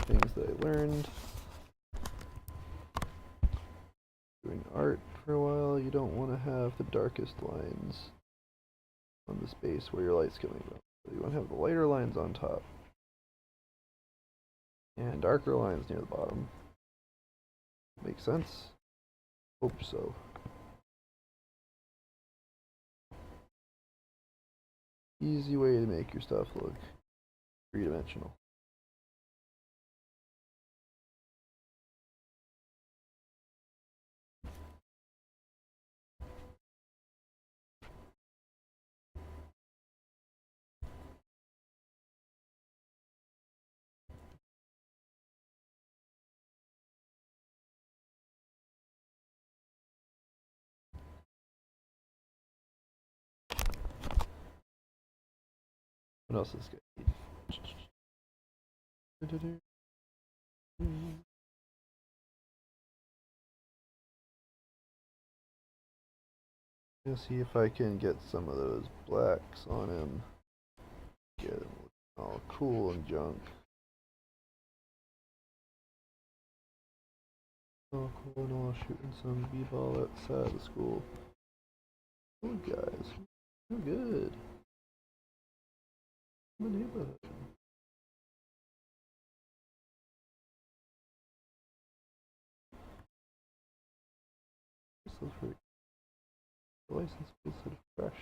Speaker 1: Things that I learned doing art for a while, you don't want to have the darkest lines on the space where your light's coming from. So you want to have the lighter lines on top and darker lines near the bottom. Makes sense? Hope so. Easy way to make your stuff look three-dimensional. What else is good? Let's see if I can get some of those blacks on him. Get him all cool and junk. Oh, cool and all, shooting some b-ball outside of school. Oh, guys, you're good. In the neighborhood. This looks pretty. The license feels sort of fresh.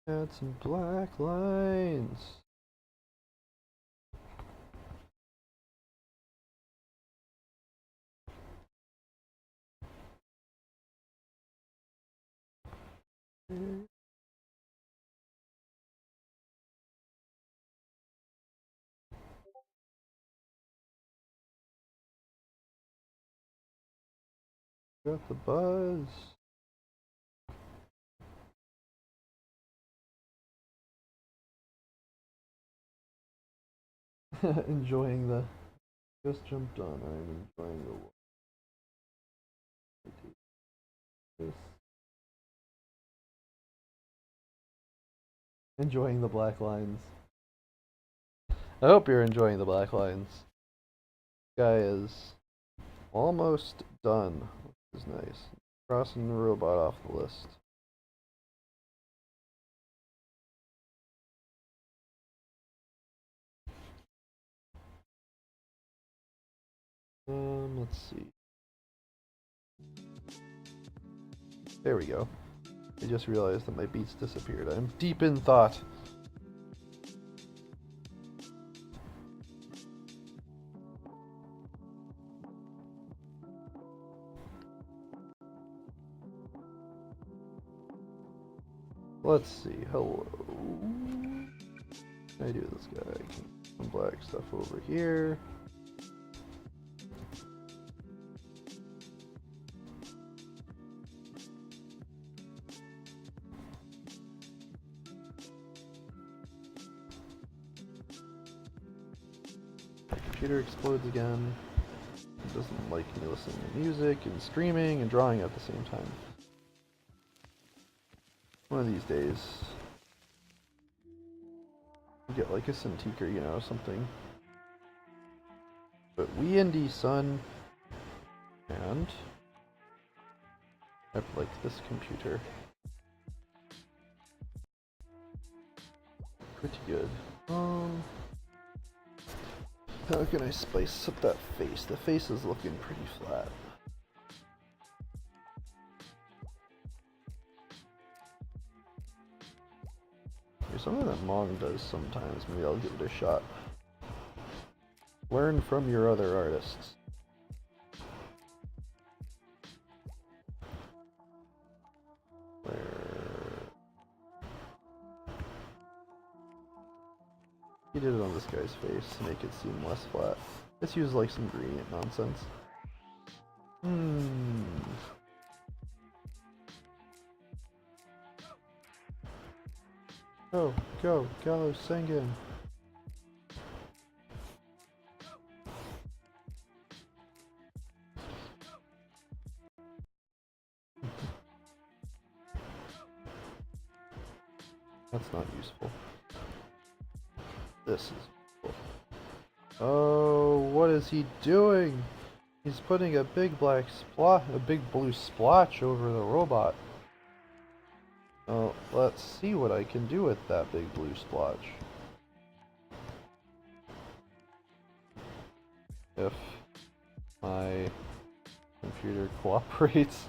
Speaker 1: Add some black lines. Got the buzz. Enjoying the. Just jumped on. I'm enjoying the. This. Enjoying the black lines. I hope you're enjoying the black lines. Guy is almost done, which is nice. Crossing the robot off the list. Let's see. There we go. I just realized that my beats disappeared. I'm deep in thought. Let's see. Hello. Can I do this guy? Some black stuff over here. My computer explodes again. It doesn't like me listening to music and streaming and drawing at the same time. One of these days, I'll get like a Cintiq or, you know, something. But we indie son, and I like this computer. Pretty good. How can I spice up that face? The face is looking pretty flat. There's something that Mong does sometimes. Maybe I'll give it a shot. Learn from your other artists. Where... He did it on this guy's face to make it seem less flat. Let's use like some gradient nonsense. Go, Gallo, Sengen. That's not useful. This is useful. Oh, what is he doing? He's putting a big black splotch, a big blue splotch over the robot. Oh, let's see what I can do with that big blue splotch. if my computer cooperates.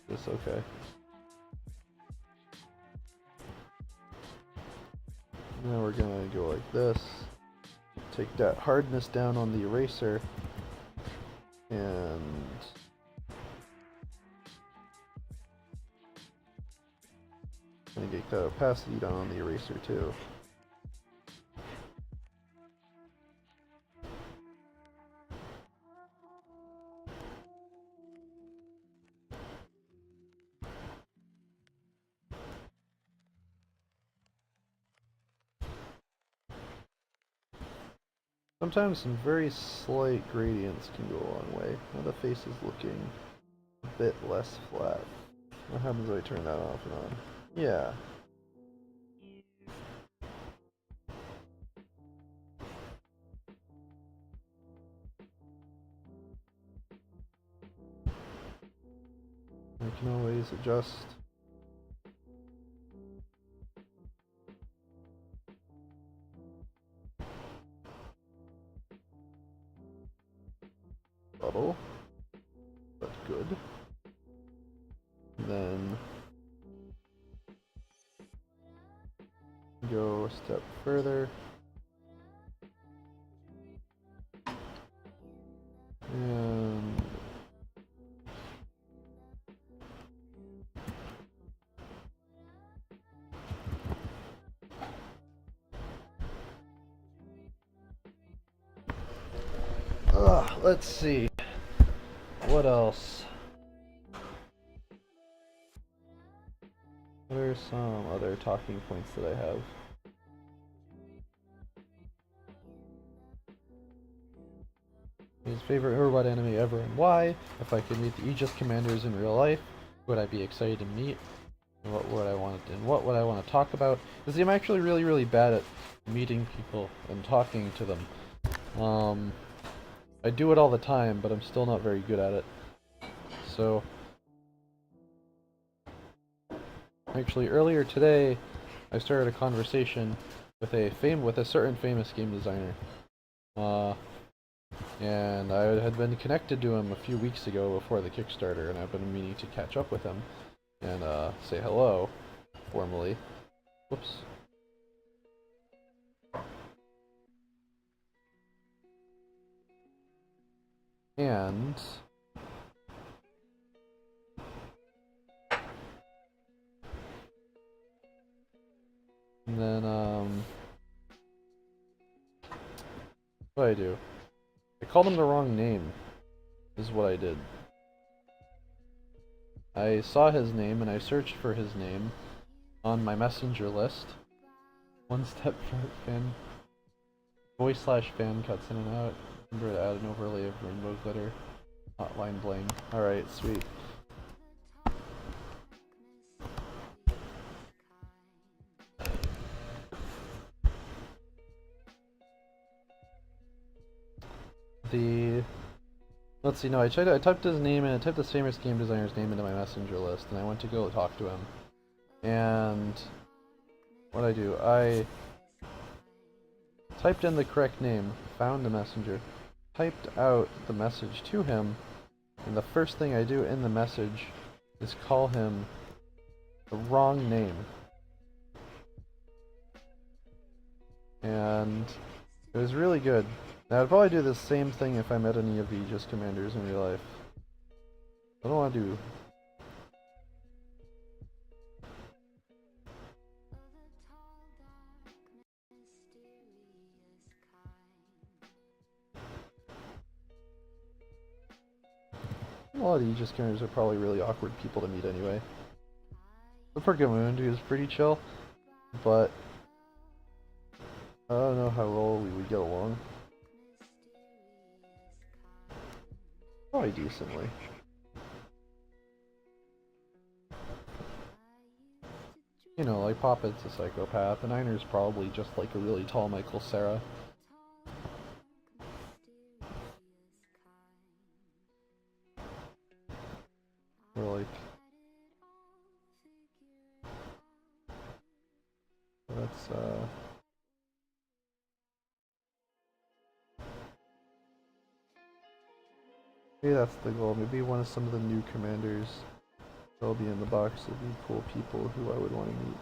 Speaker 1: It's okay. Now we're gonna go like this. Take that hardness down on the eraser and get that opacity down on the eraser too. Sometimes some very slight gradients can go a long way. Now the face is looking a bit less flat. What happens if I turn that off and on? Yeah. I can always adjust. Bubble. That's good. And then go a step further. And let's see. What else? What are some other talking points that I have? His favorite robot anime ever and why? If I could meet the Aegis commanders in real life, would I be excited to meet? And what would I want to talk about? Because I'm actually really bad at meeting people and talking to them. I do it all the time, but I'm still not very good at it. So actually earlier today I started a conversation with a certain famous game designer. And I had been connected to him a few weeks ago before the Kickstarter, and I've been meaning to catch up with him and say hello formally. Whoops. And then what did I do? I called him the wrong name, is what I did. I saw his name and I searched for his name on my messenger list. One step fan voice/fan cuts in and out. Remember to add an overlay of rainbow glitter. Hotline bling. Alright, sweet. Let's see, no, I typed his name and I typed the famous game designer's name into my messenger list, and I went to go talk to him. And what I do, I typed in the correct name, found the messenger, typed out the message to him, and the first thing I do in the message is call him the wrong name. And it was really good. Now, I'd probably do the same thing if I met any of the Aegis commanders in real life. I don't want to do... A lot of the Aegis commanders are probably really awkward people to meet anyway. The Pergamund is pretty chill, but I don't know how well we would get along. Probably decently. You know, like Poppet's a psychopath, and Einer's probably just like a really tall Michael Cera. Or like... That's, Maybe that's the goal. Maybe one of some of the new commanders that'll be in the box will be cool people who I would want to meet.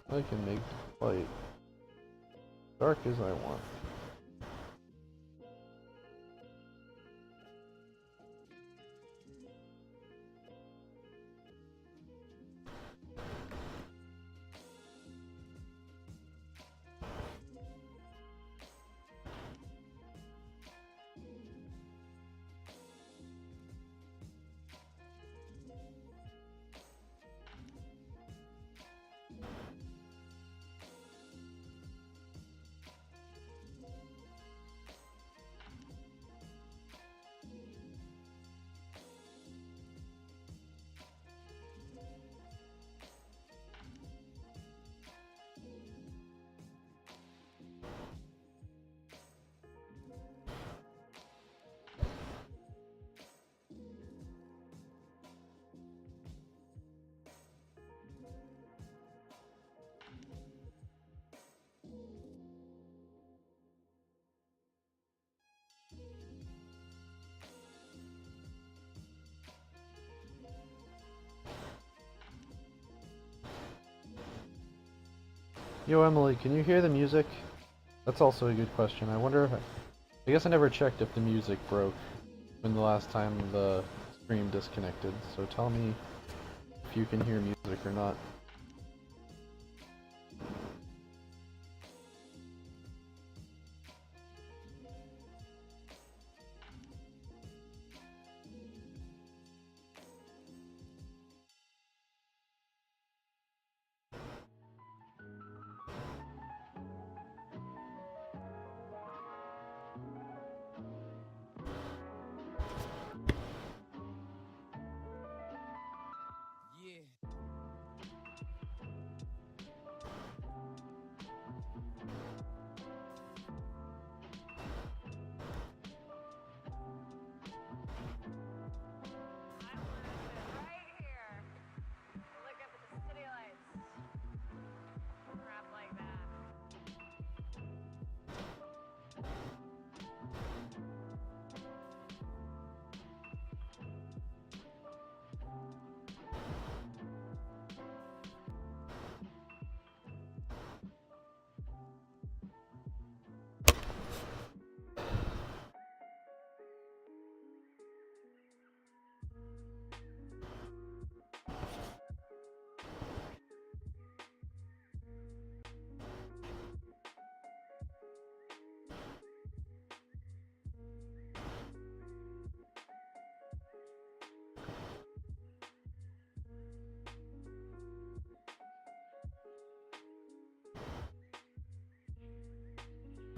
Speaker 1: I can make the light dark as I want. Yo, Emily, can you hear the music? That's also a good question. I wonder if I guess I never checked if the music broke when the last time the stream disconnected, so tell me if you can hear music or not.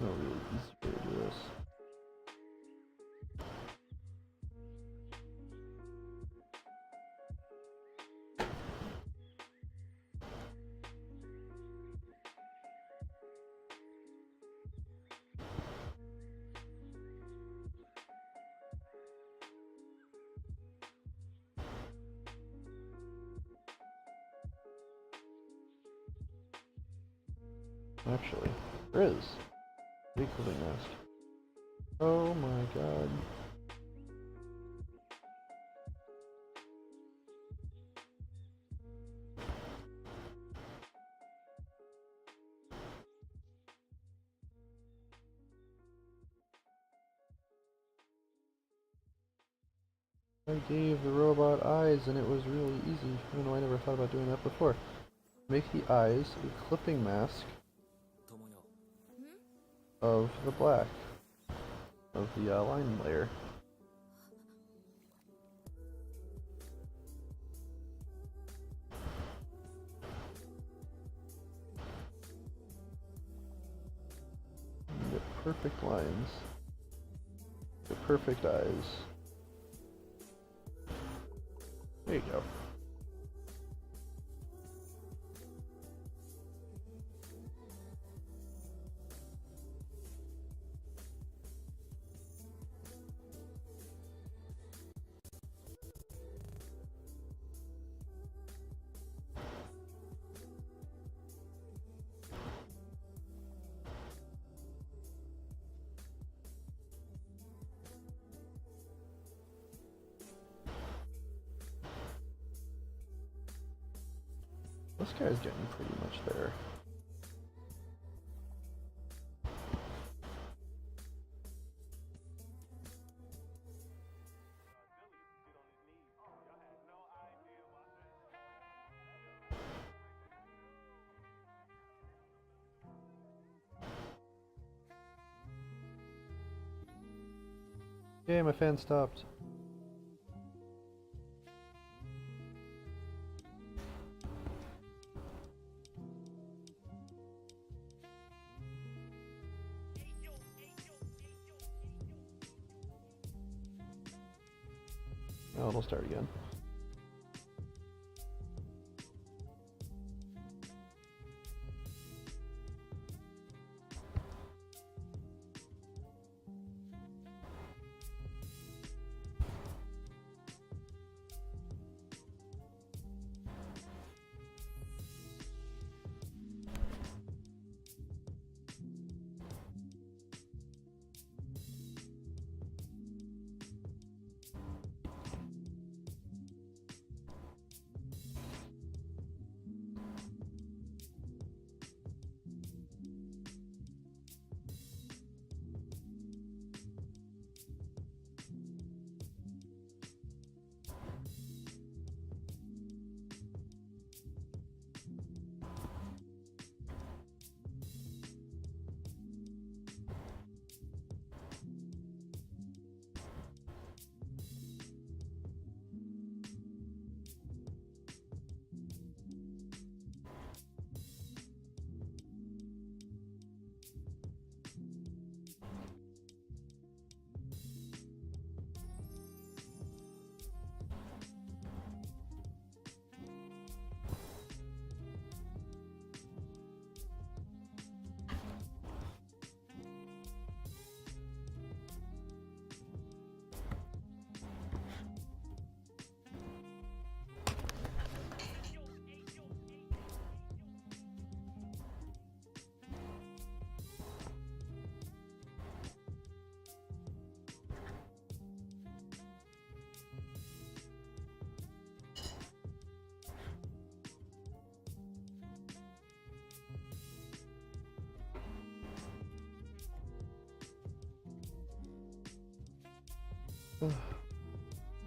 Speaker 1: No really easy way to do this. Actually, there is. Pretty cooling mask. Oh my god. I gave the robot eyes and it was really easy. I don't know, I never thought about doing that before. Make the eyes a clipping mask of the black of the line layer. perfect lines. The perfect eyes. There you go. This guy's getting pretty much there. Yay, my fan stopped. Oh, it'll start again.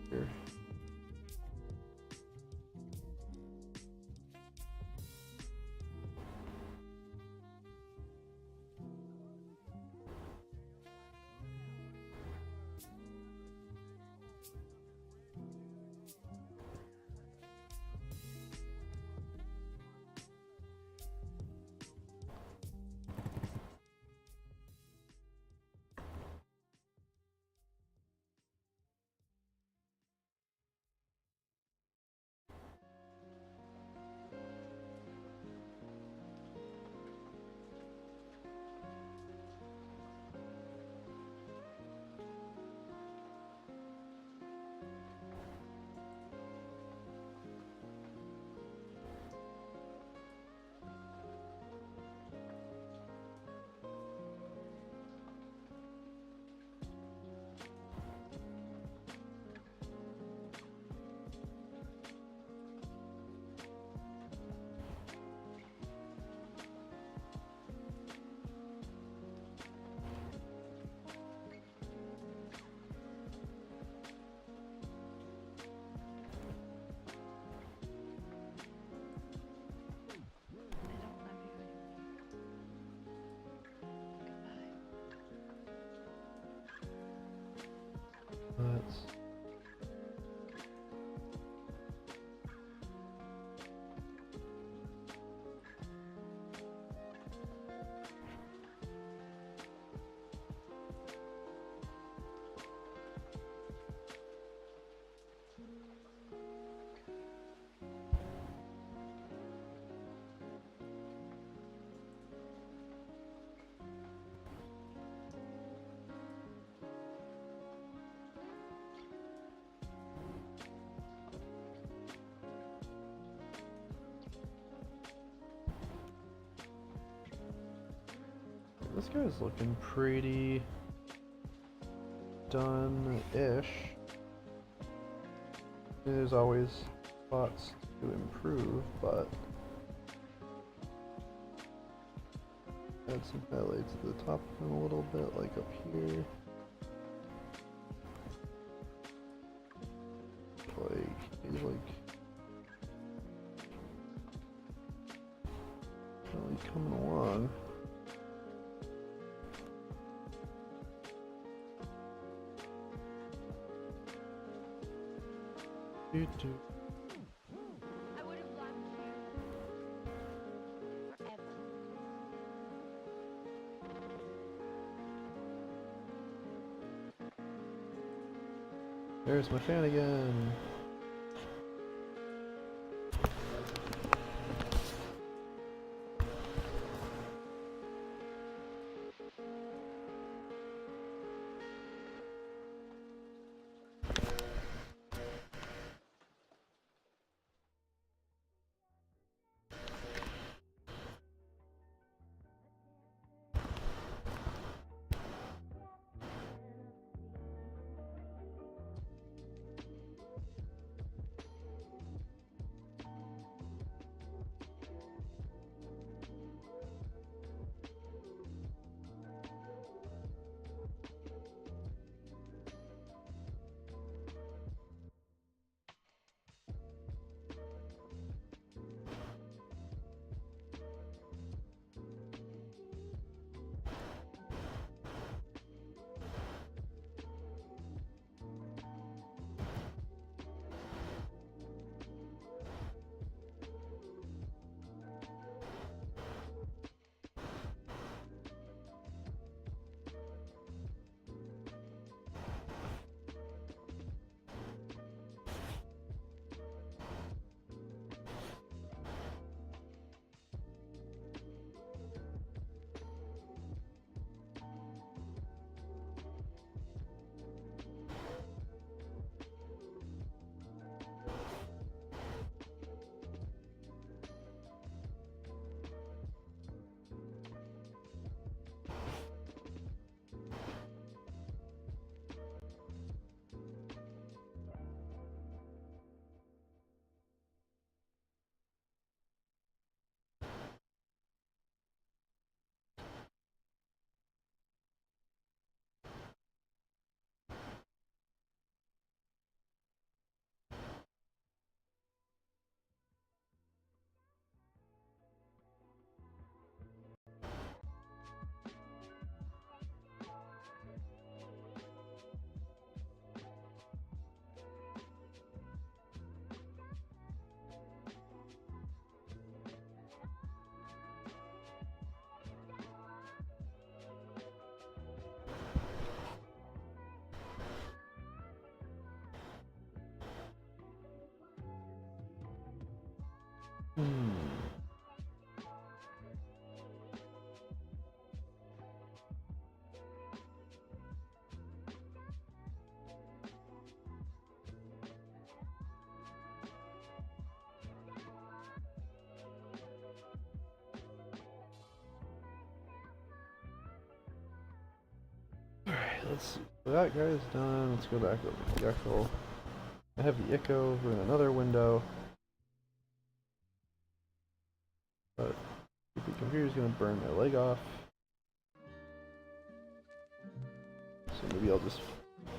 Speaker 1: Here. Let's This guy's looking pretty done-ish. There's always spots to improve, but add some highlights at the top of him a little bit, like up here. Like, he's like really coming along.
Speaker 2: I would have loved you forever.
Speaker 1: There's my fan again. Alright, let's see. That guy's done. Let's go back over to the echo. I have the echo over in another window. But the computer's gonna burn my leg off. So maybe I'll just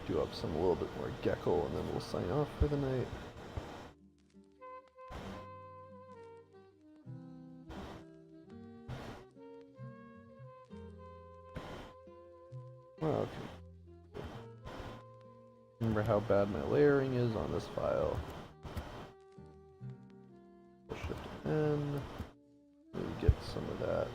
Speaker 1: do up some a little bit more gecko and then we'll sign off for the night. Wow, okay. Remember how bad my layering is on this file. Shift N. Maybe get some of that.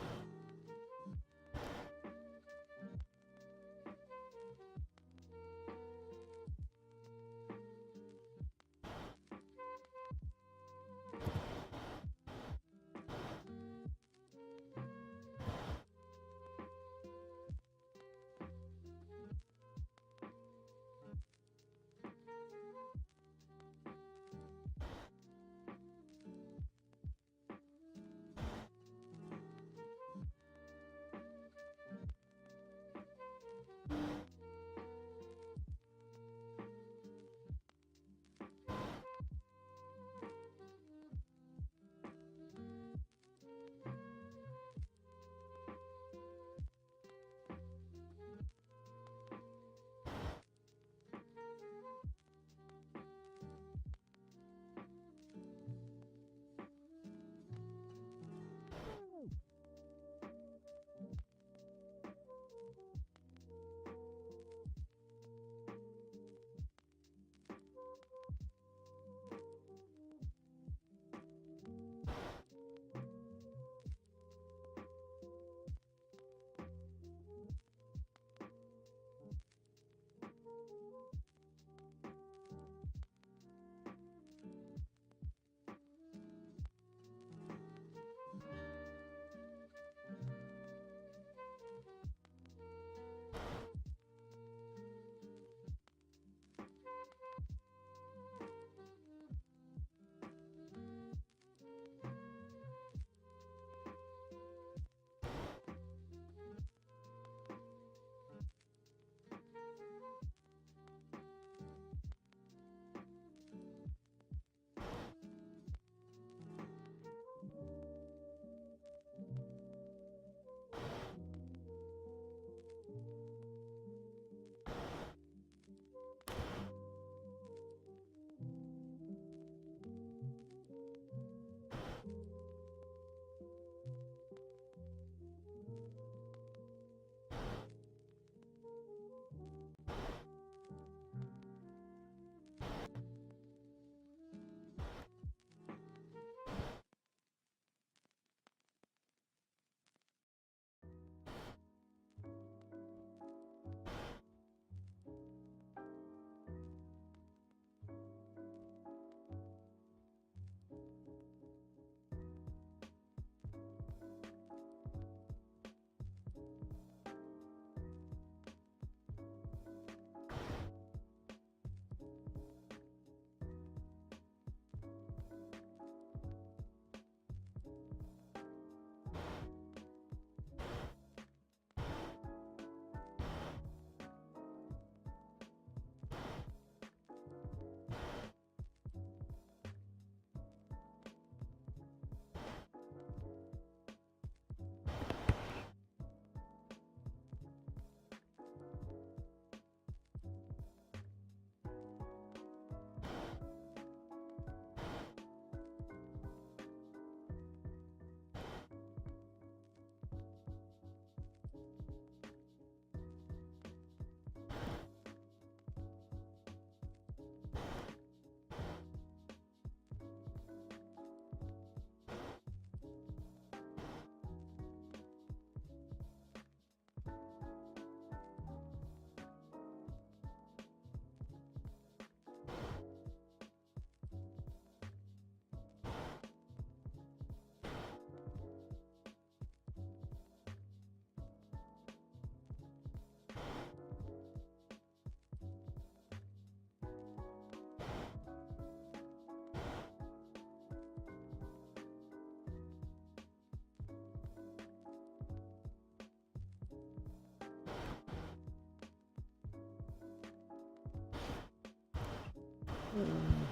Speaker 1: Um,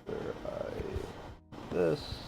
Speaker 1: where this.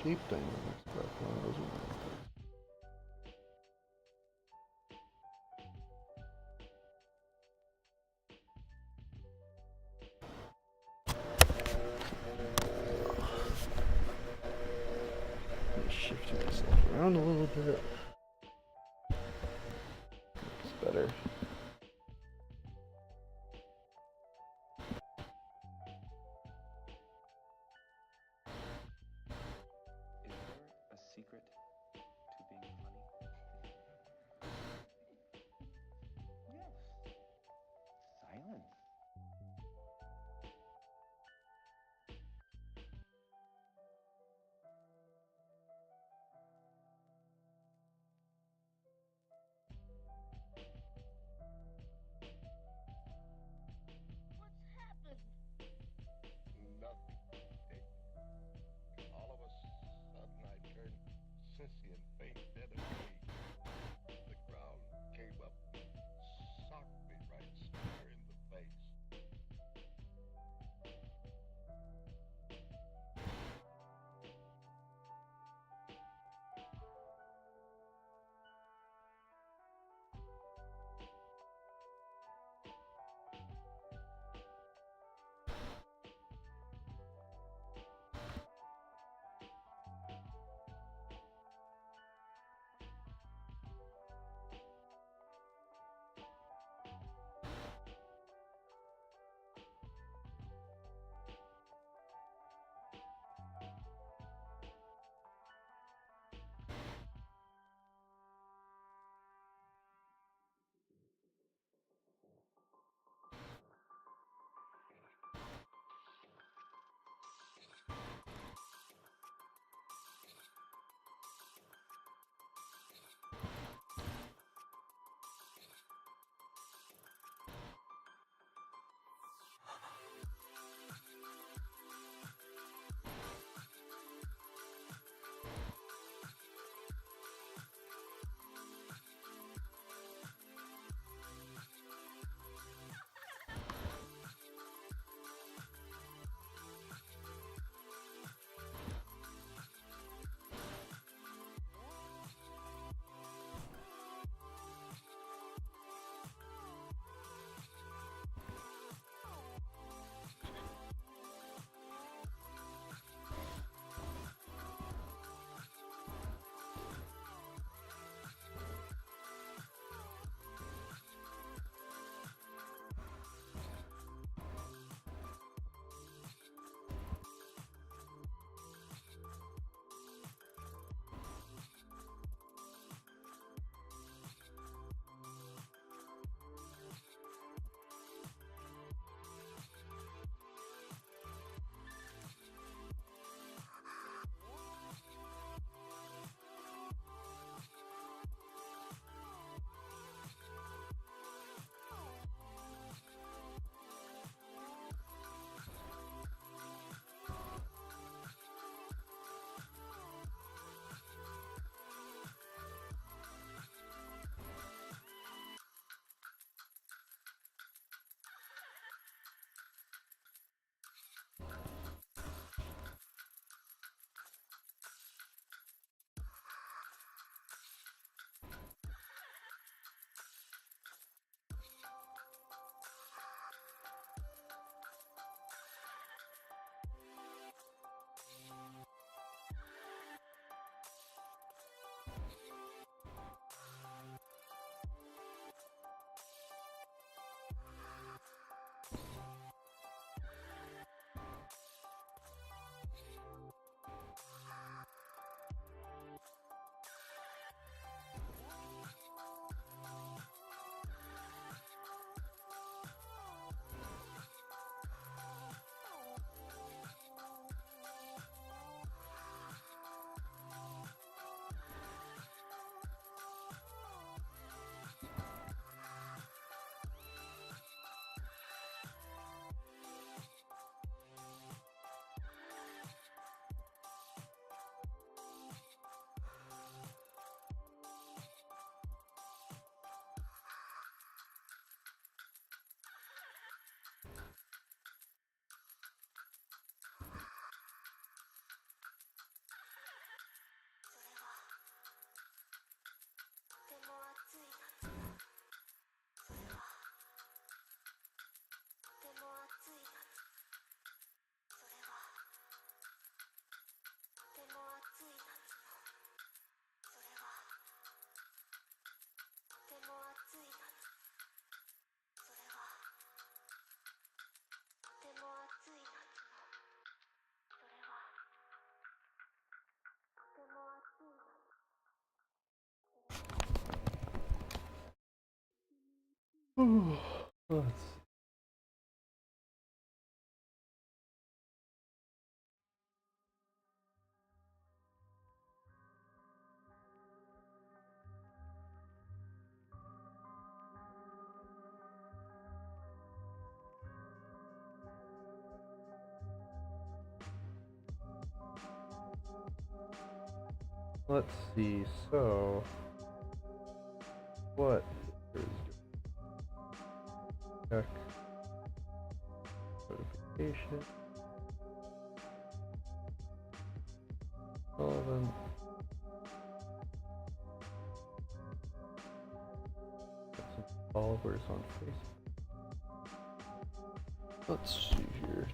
Speaker 1: shape dynamics back then. Those were nice. Let me shift myself around a little bit. It's better.
Speaker 3: Is there a secret to being funny? Yes. Silence.
Speaker 2: What's happened?
Speaker 4: Nothing. All of a sudden, I turned sissy and faint dead of rage. The ground came up and socked me right square in the face.
Speaker 1: Let's let's see. So, what is check notification? Relevant. Got some followers on Facebook. Let's see here.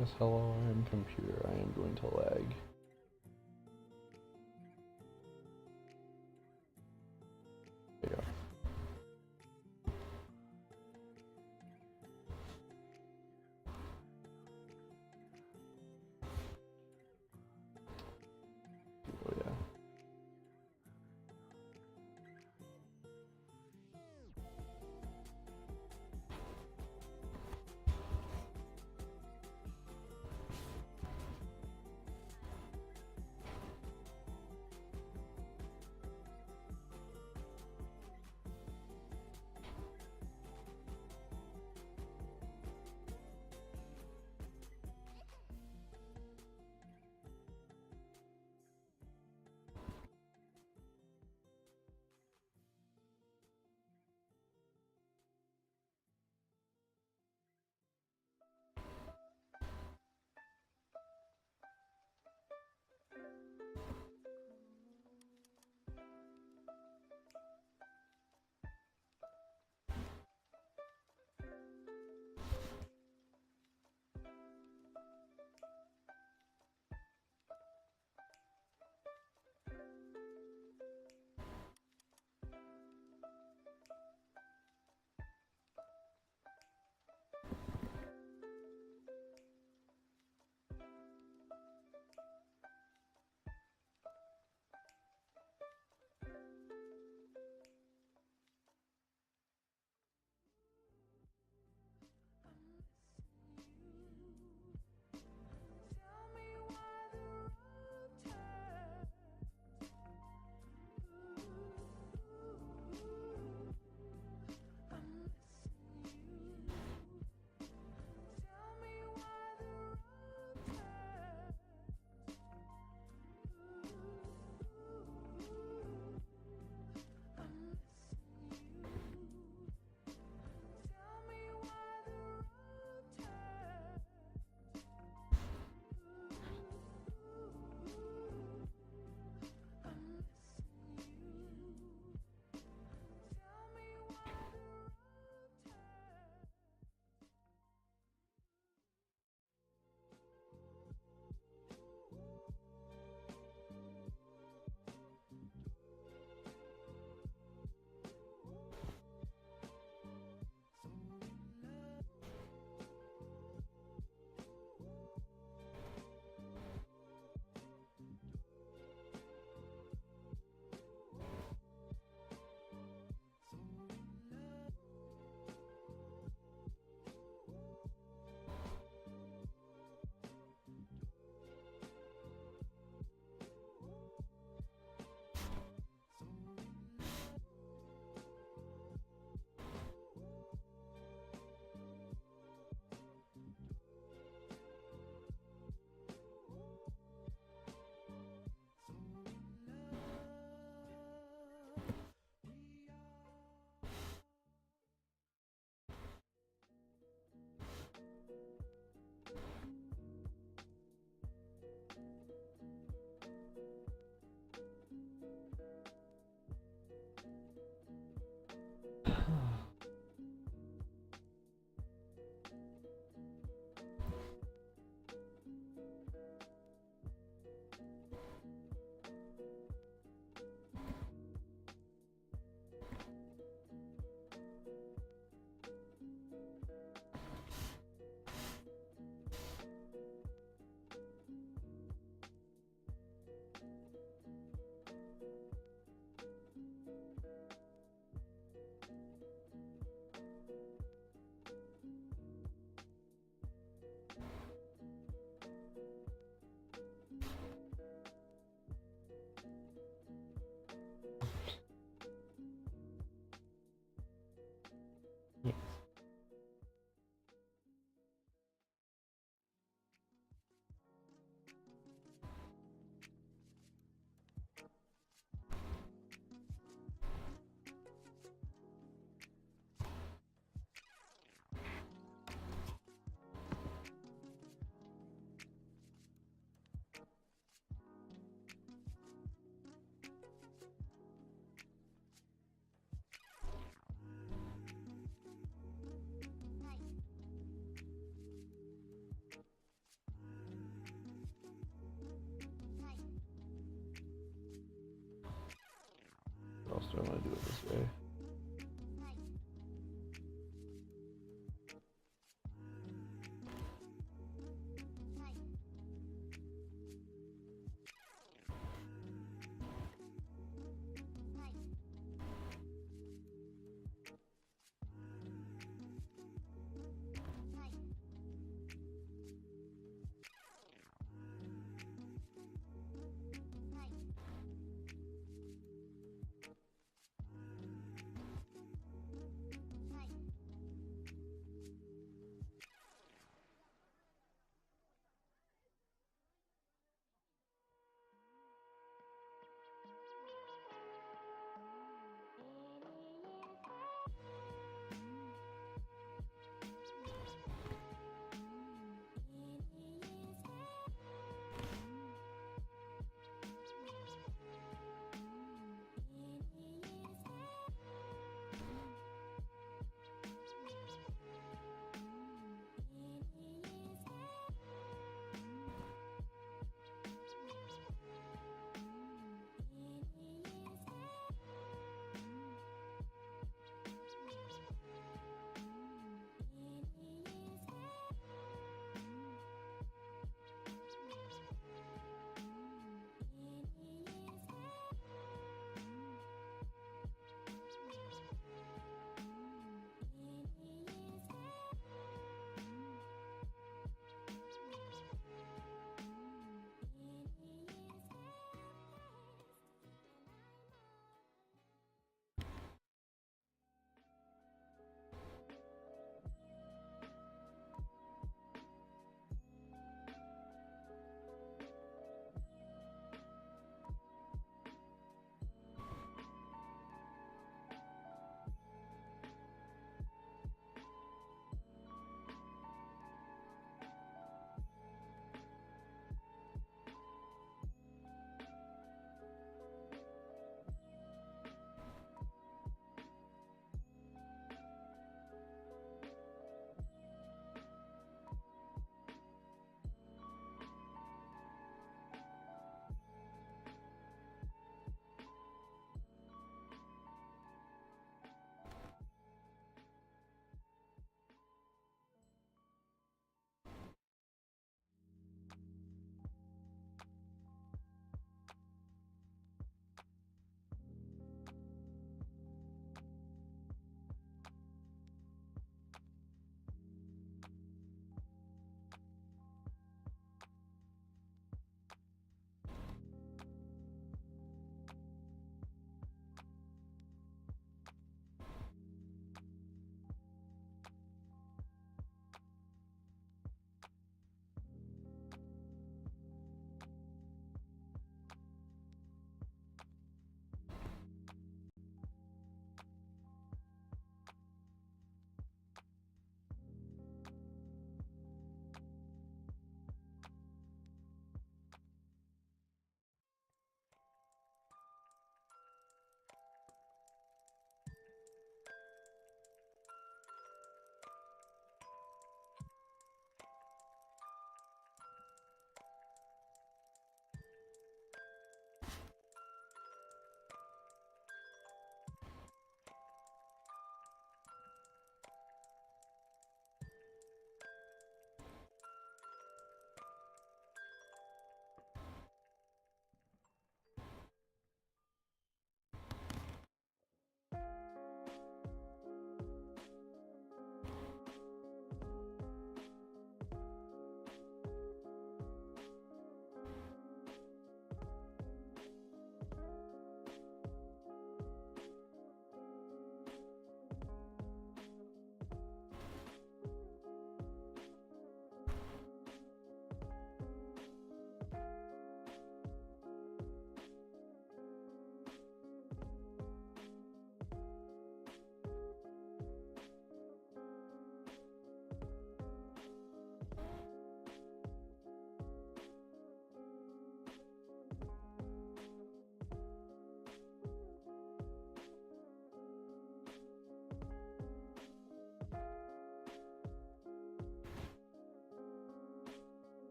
Speaker 1: Yes, hello, I am computer. I am going to lag. There you go. Oh yeah. else do I want to do it this way?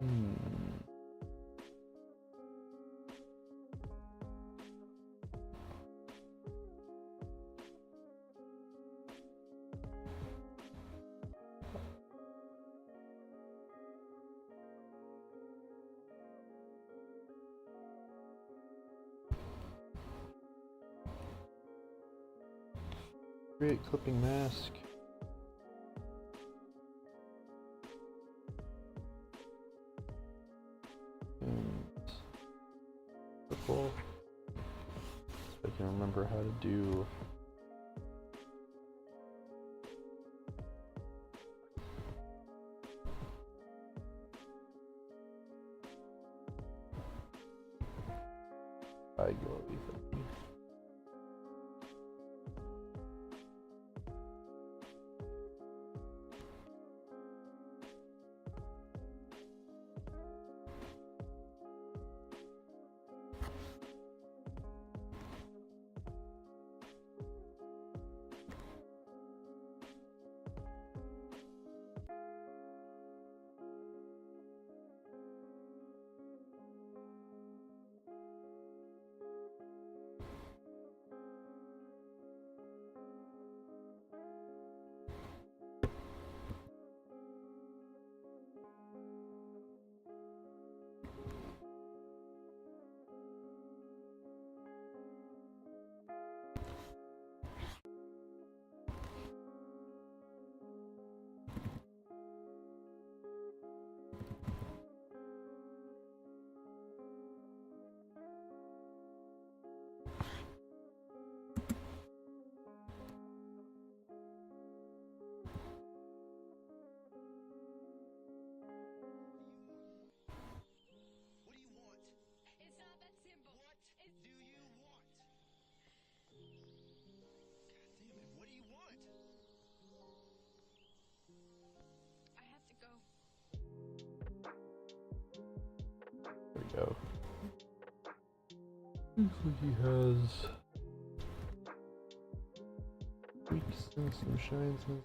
Speaker 1: Hmm. Create clipping mask. And purple. So I can remember how to do triangularly thing.
Speaker 5: What do you want?
Speaker 6: It's not that simple.
Speaker 5: What
Speaker 6: It's...
Speaker 5: do you want? God damn it, what do you want?
Speaker 6: I have to go.
Speaker 1: There we go. Looks like he has tweaks and some shines in his.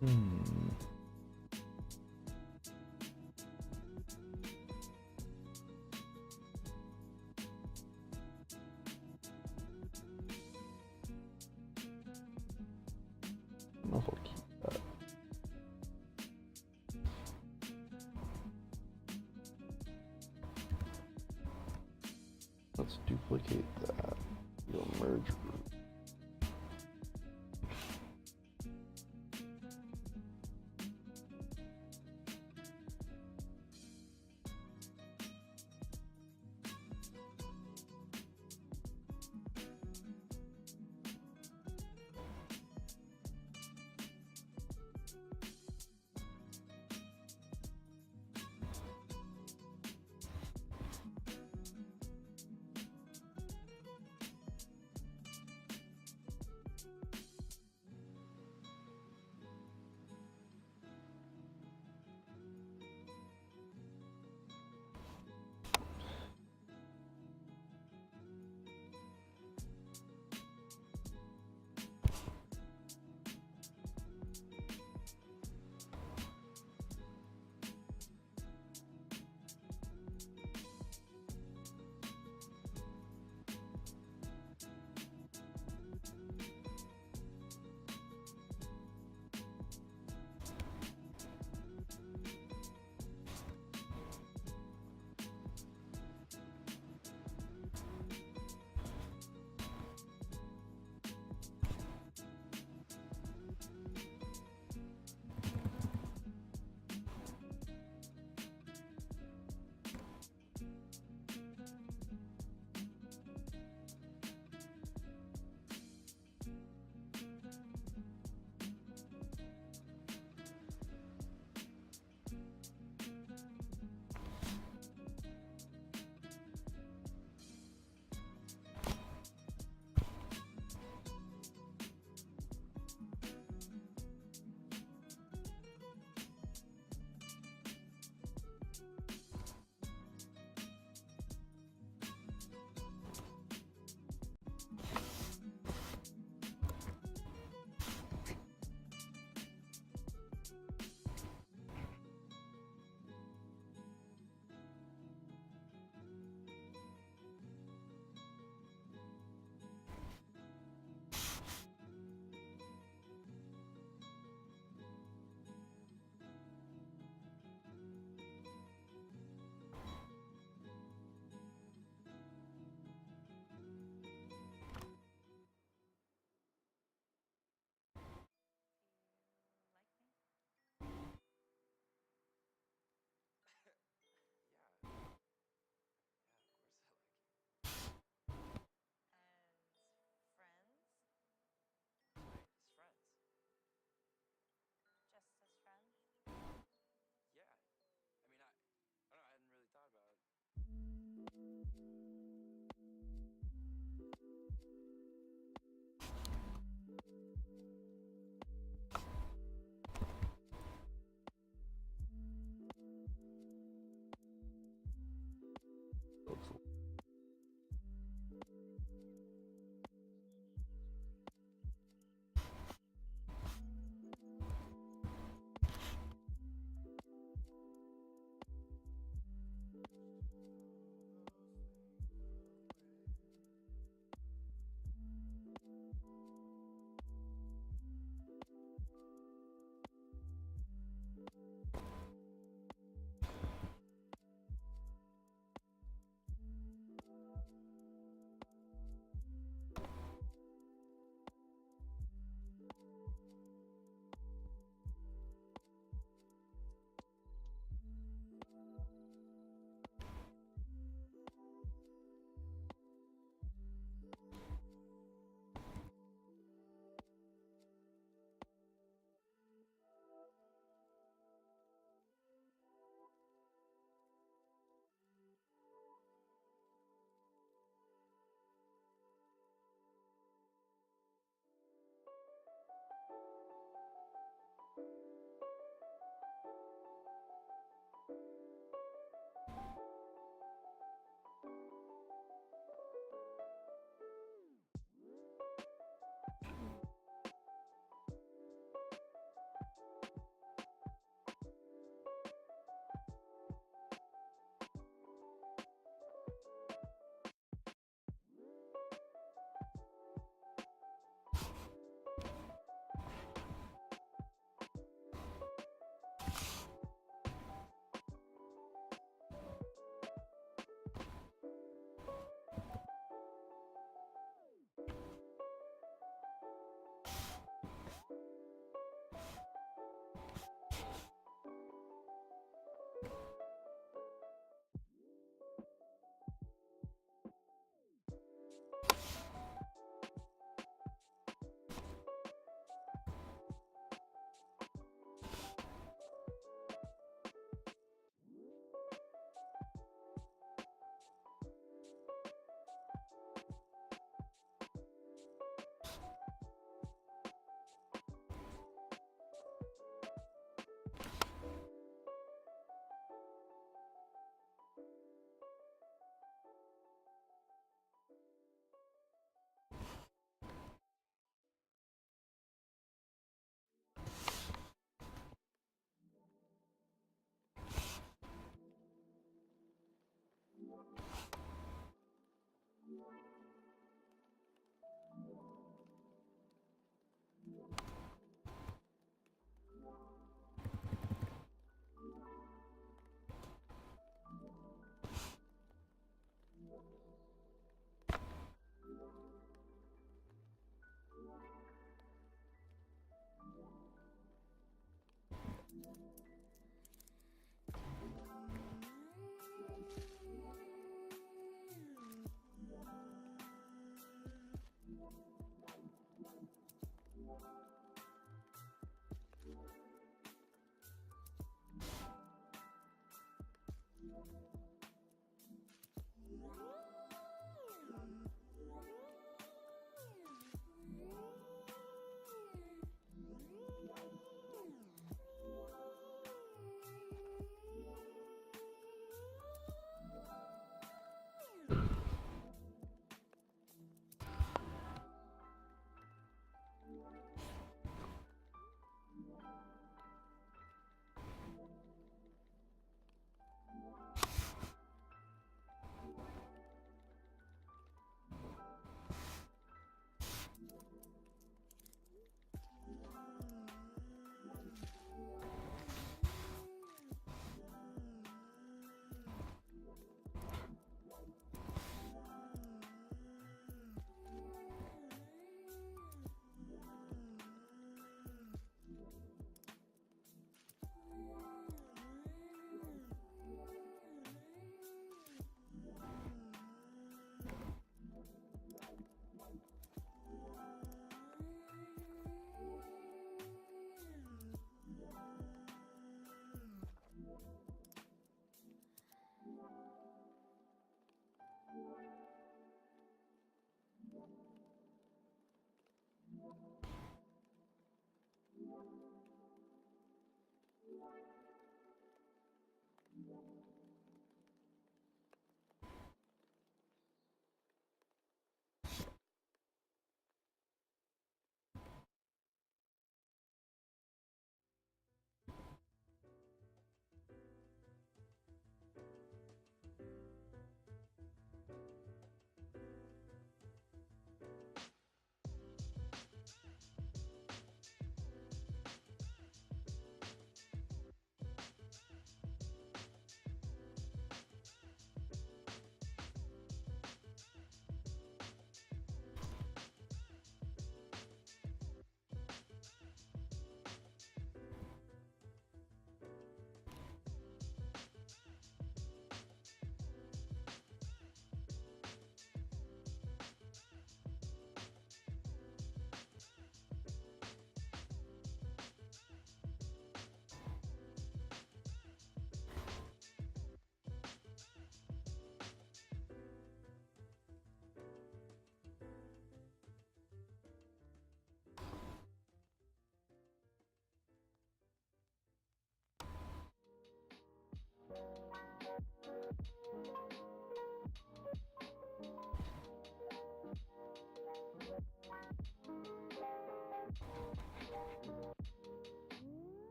Speaker 1: Hmm. I don't know if I'll keep that. Let's duplicate that. We'll merge group.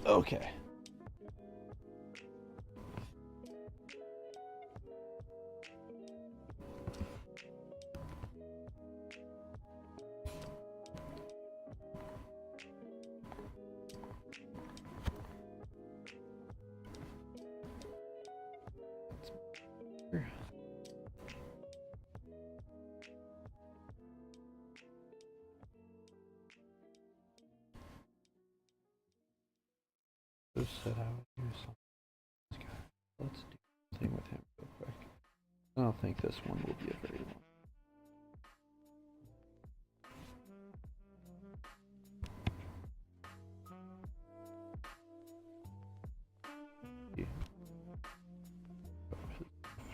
Speaker 1: Okay. Just said I would do something. This guy. Let's do something with him real quick. I don't think this one will be a very long. Yeah.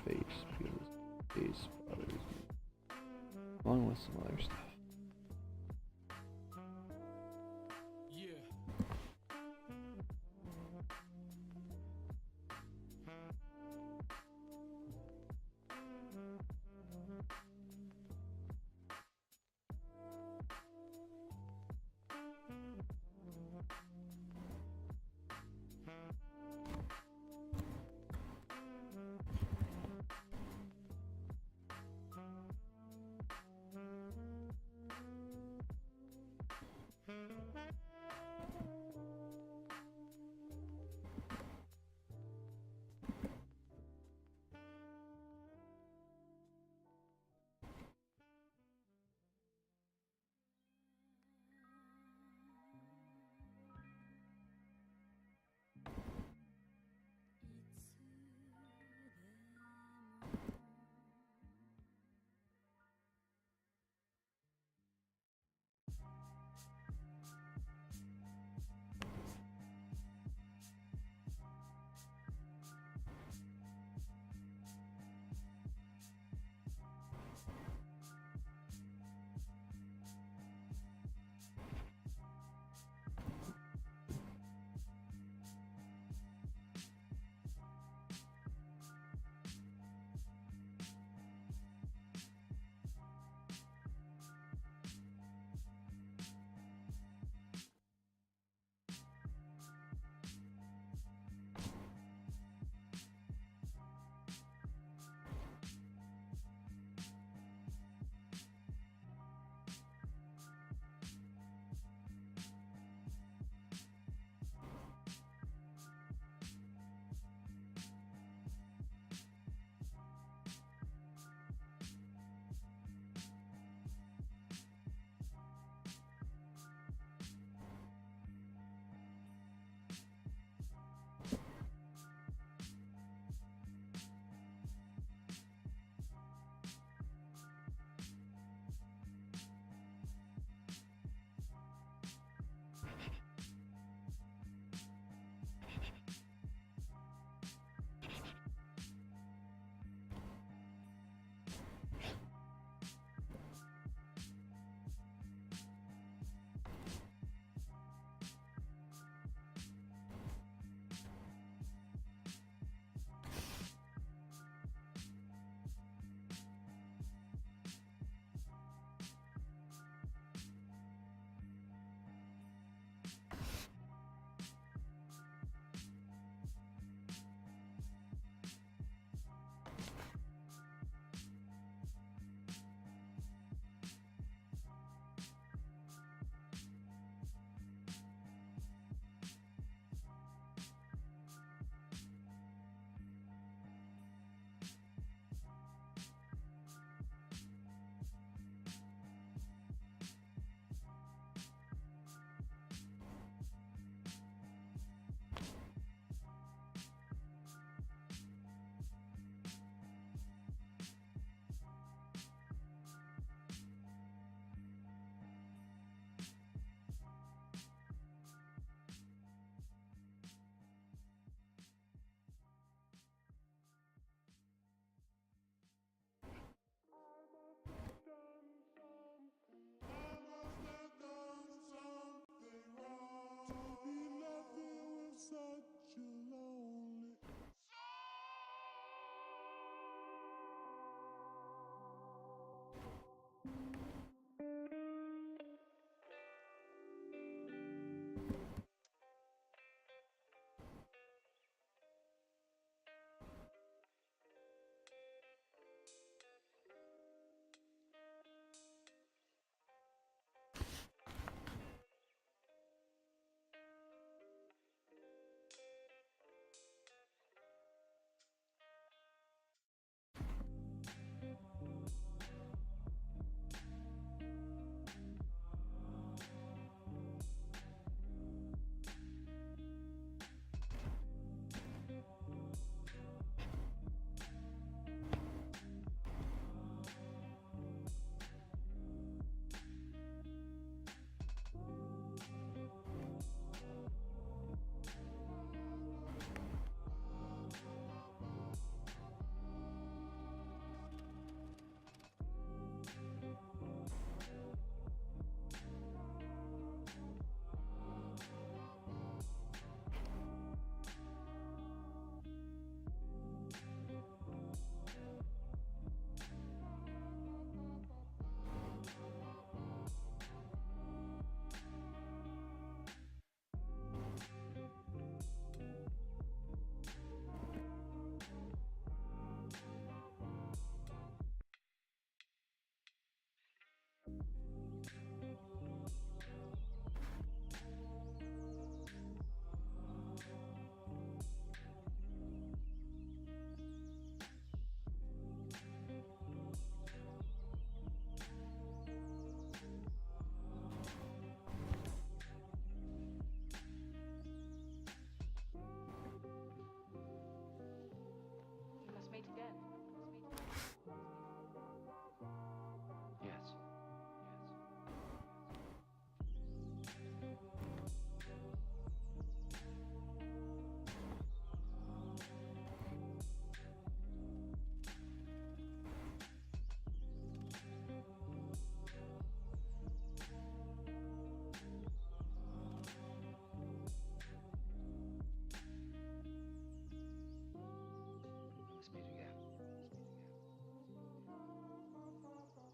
Speaker 1: Face, because his face bothers me. Along with some other stuff.
Speaker 5: Yeah.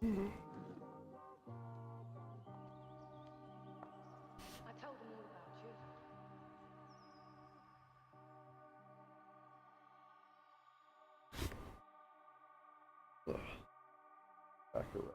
Speaker 6: I told them all about you.
Speaker 1: Back around.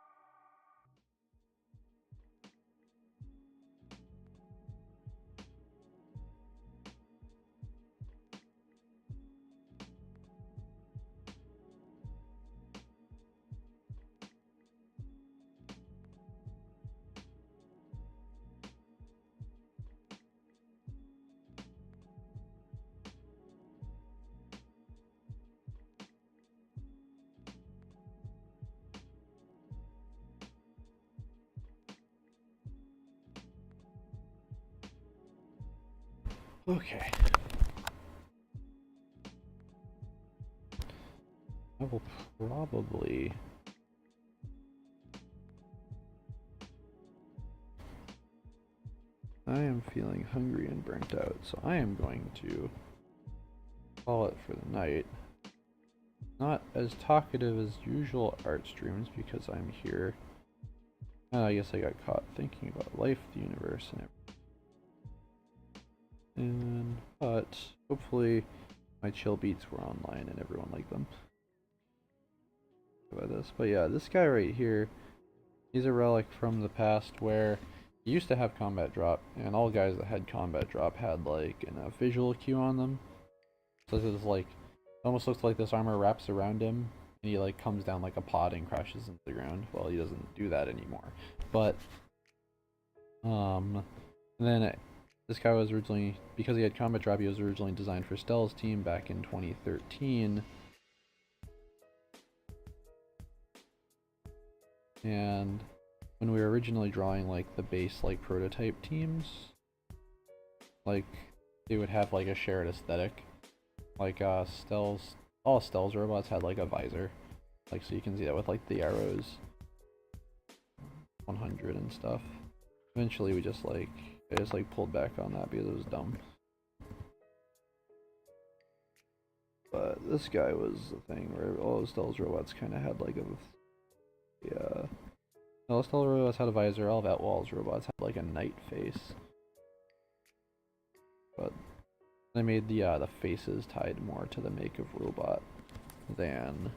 Speaker 1: Okay. I will probably I am feeling hungry and burnt out, so I am going to call it for the night. Not as talkative as usual art streams because I'm here. And I guess I got caught thinking about life, the universe, and everything. But hopefully my chill beats were online and everyone liked them. About this, but yeah, this guy right here, he's a relic from the past where he used to have combat drop, and all guys that had combat drop had like a visual cue on them. So this is like, it almost looks like this armor wraps around him, and he like comes down like a pod and crashes into the ground. Well, he doesn't do that anymore, but then this guy was originally, because he had combat drop, he was originally designed for Stell's team back in 2013. And when we were originally drawing like the base like prototype teams, like they would have like a shared aesthetic. Like all Stell's robots had like a visor. Like so you can see that with like the arrows 100 and stuff. Eventually we just like pulled back on that because it was dumb. But this guy was the thing where all of Stell's robots kinda had like all Stellar robots had a visor, all of Outwall's robots had like a knight face. But they made the faces tied more to the make of robot than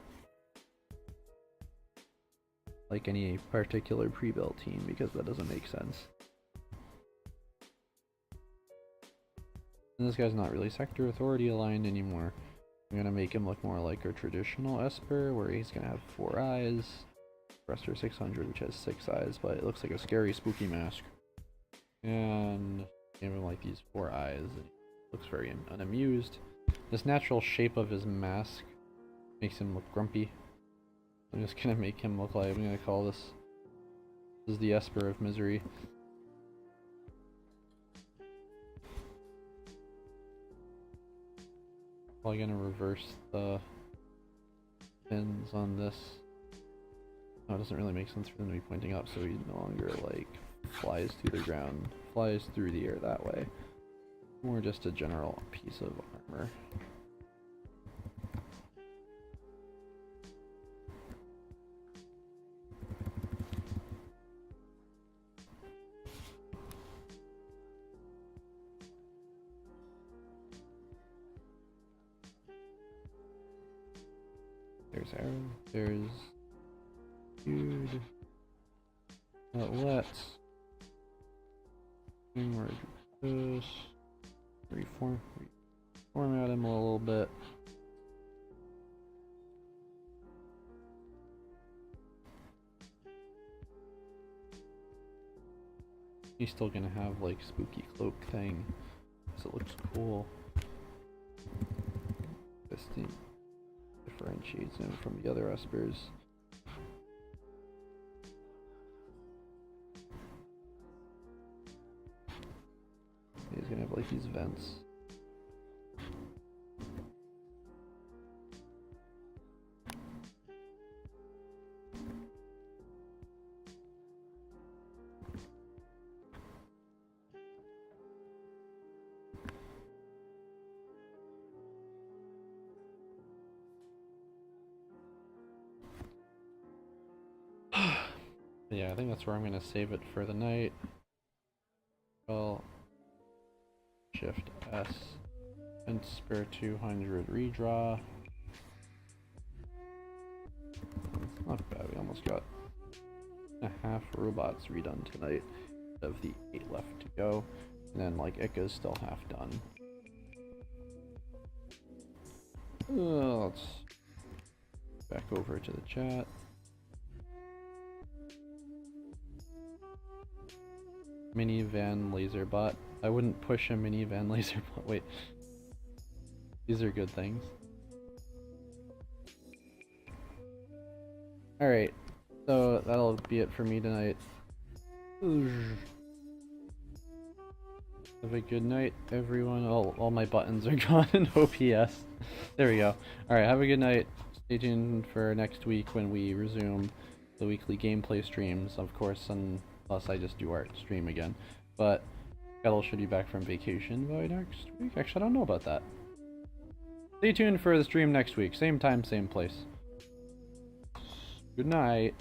Speaker 1: like any particular pre-built team, because that doesn't make sense. And this guy's not really sector authority aligned anymore. I'm gonna make him look more like a traditional Esper, where he's gonna have 4 eyes. Restorer 600, which has 6 eyes, but it looks like a scary, spooky mask. And give him like these 4 eyes, and he looks very unamused. This natural shape of his mask makes him look grumpy. I'm just gonna make him look like, I'm gonna call this is the Esper of Misery. Probably gonna reverse the pins on this. No, it doesn't really make sense for them to be pointing up, so he no longer like flies through the ground, flies through the air that way. More just a general piece of armor. There's Aaron, there's Dude. Let's this, reformat him a little bit. He's still gonna have like spooky cloak thing, so it looks cool. This thing differentiates him from the other Espers. He's gonna have like these vents. Yeah, I think that's where I'm gonna save it for the night. Well, Shift S and spare 200 redraw. Not bad, we almost got a half robots redone tonight of the 8 left to go. And then like Echo's still half done. Let's back over to the chat. Minivan laser bot. I wouldn't push a minivan laser bot. Wait. These are good things. Alright. So that'll be it for me tonight. Have a good night, everyone. Oh, all my buttons are gone in OPS. There we go. Alright, have a good night. Stay tuned for next week when we resume the weekly gameplay streams, of course, unless I just do art stream again. But Kettle should be back from vacation by next week. Actually, I don't know about that. Stay tuned for the stream next week. Same time, same place. Good night.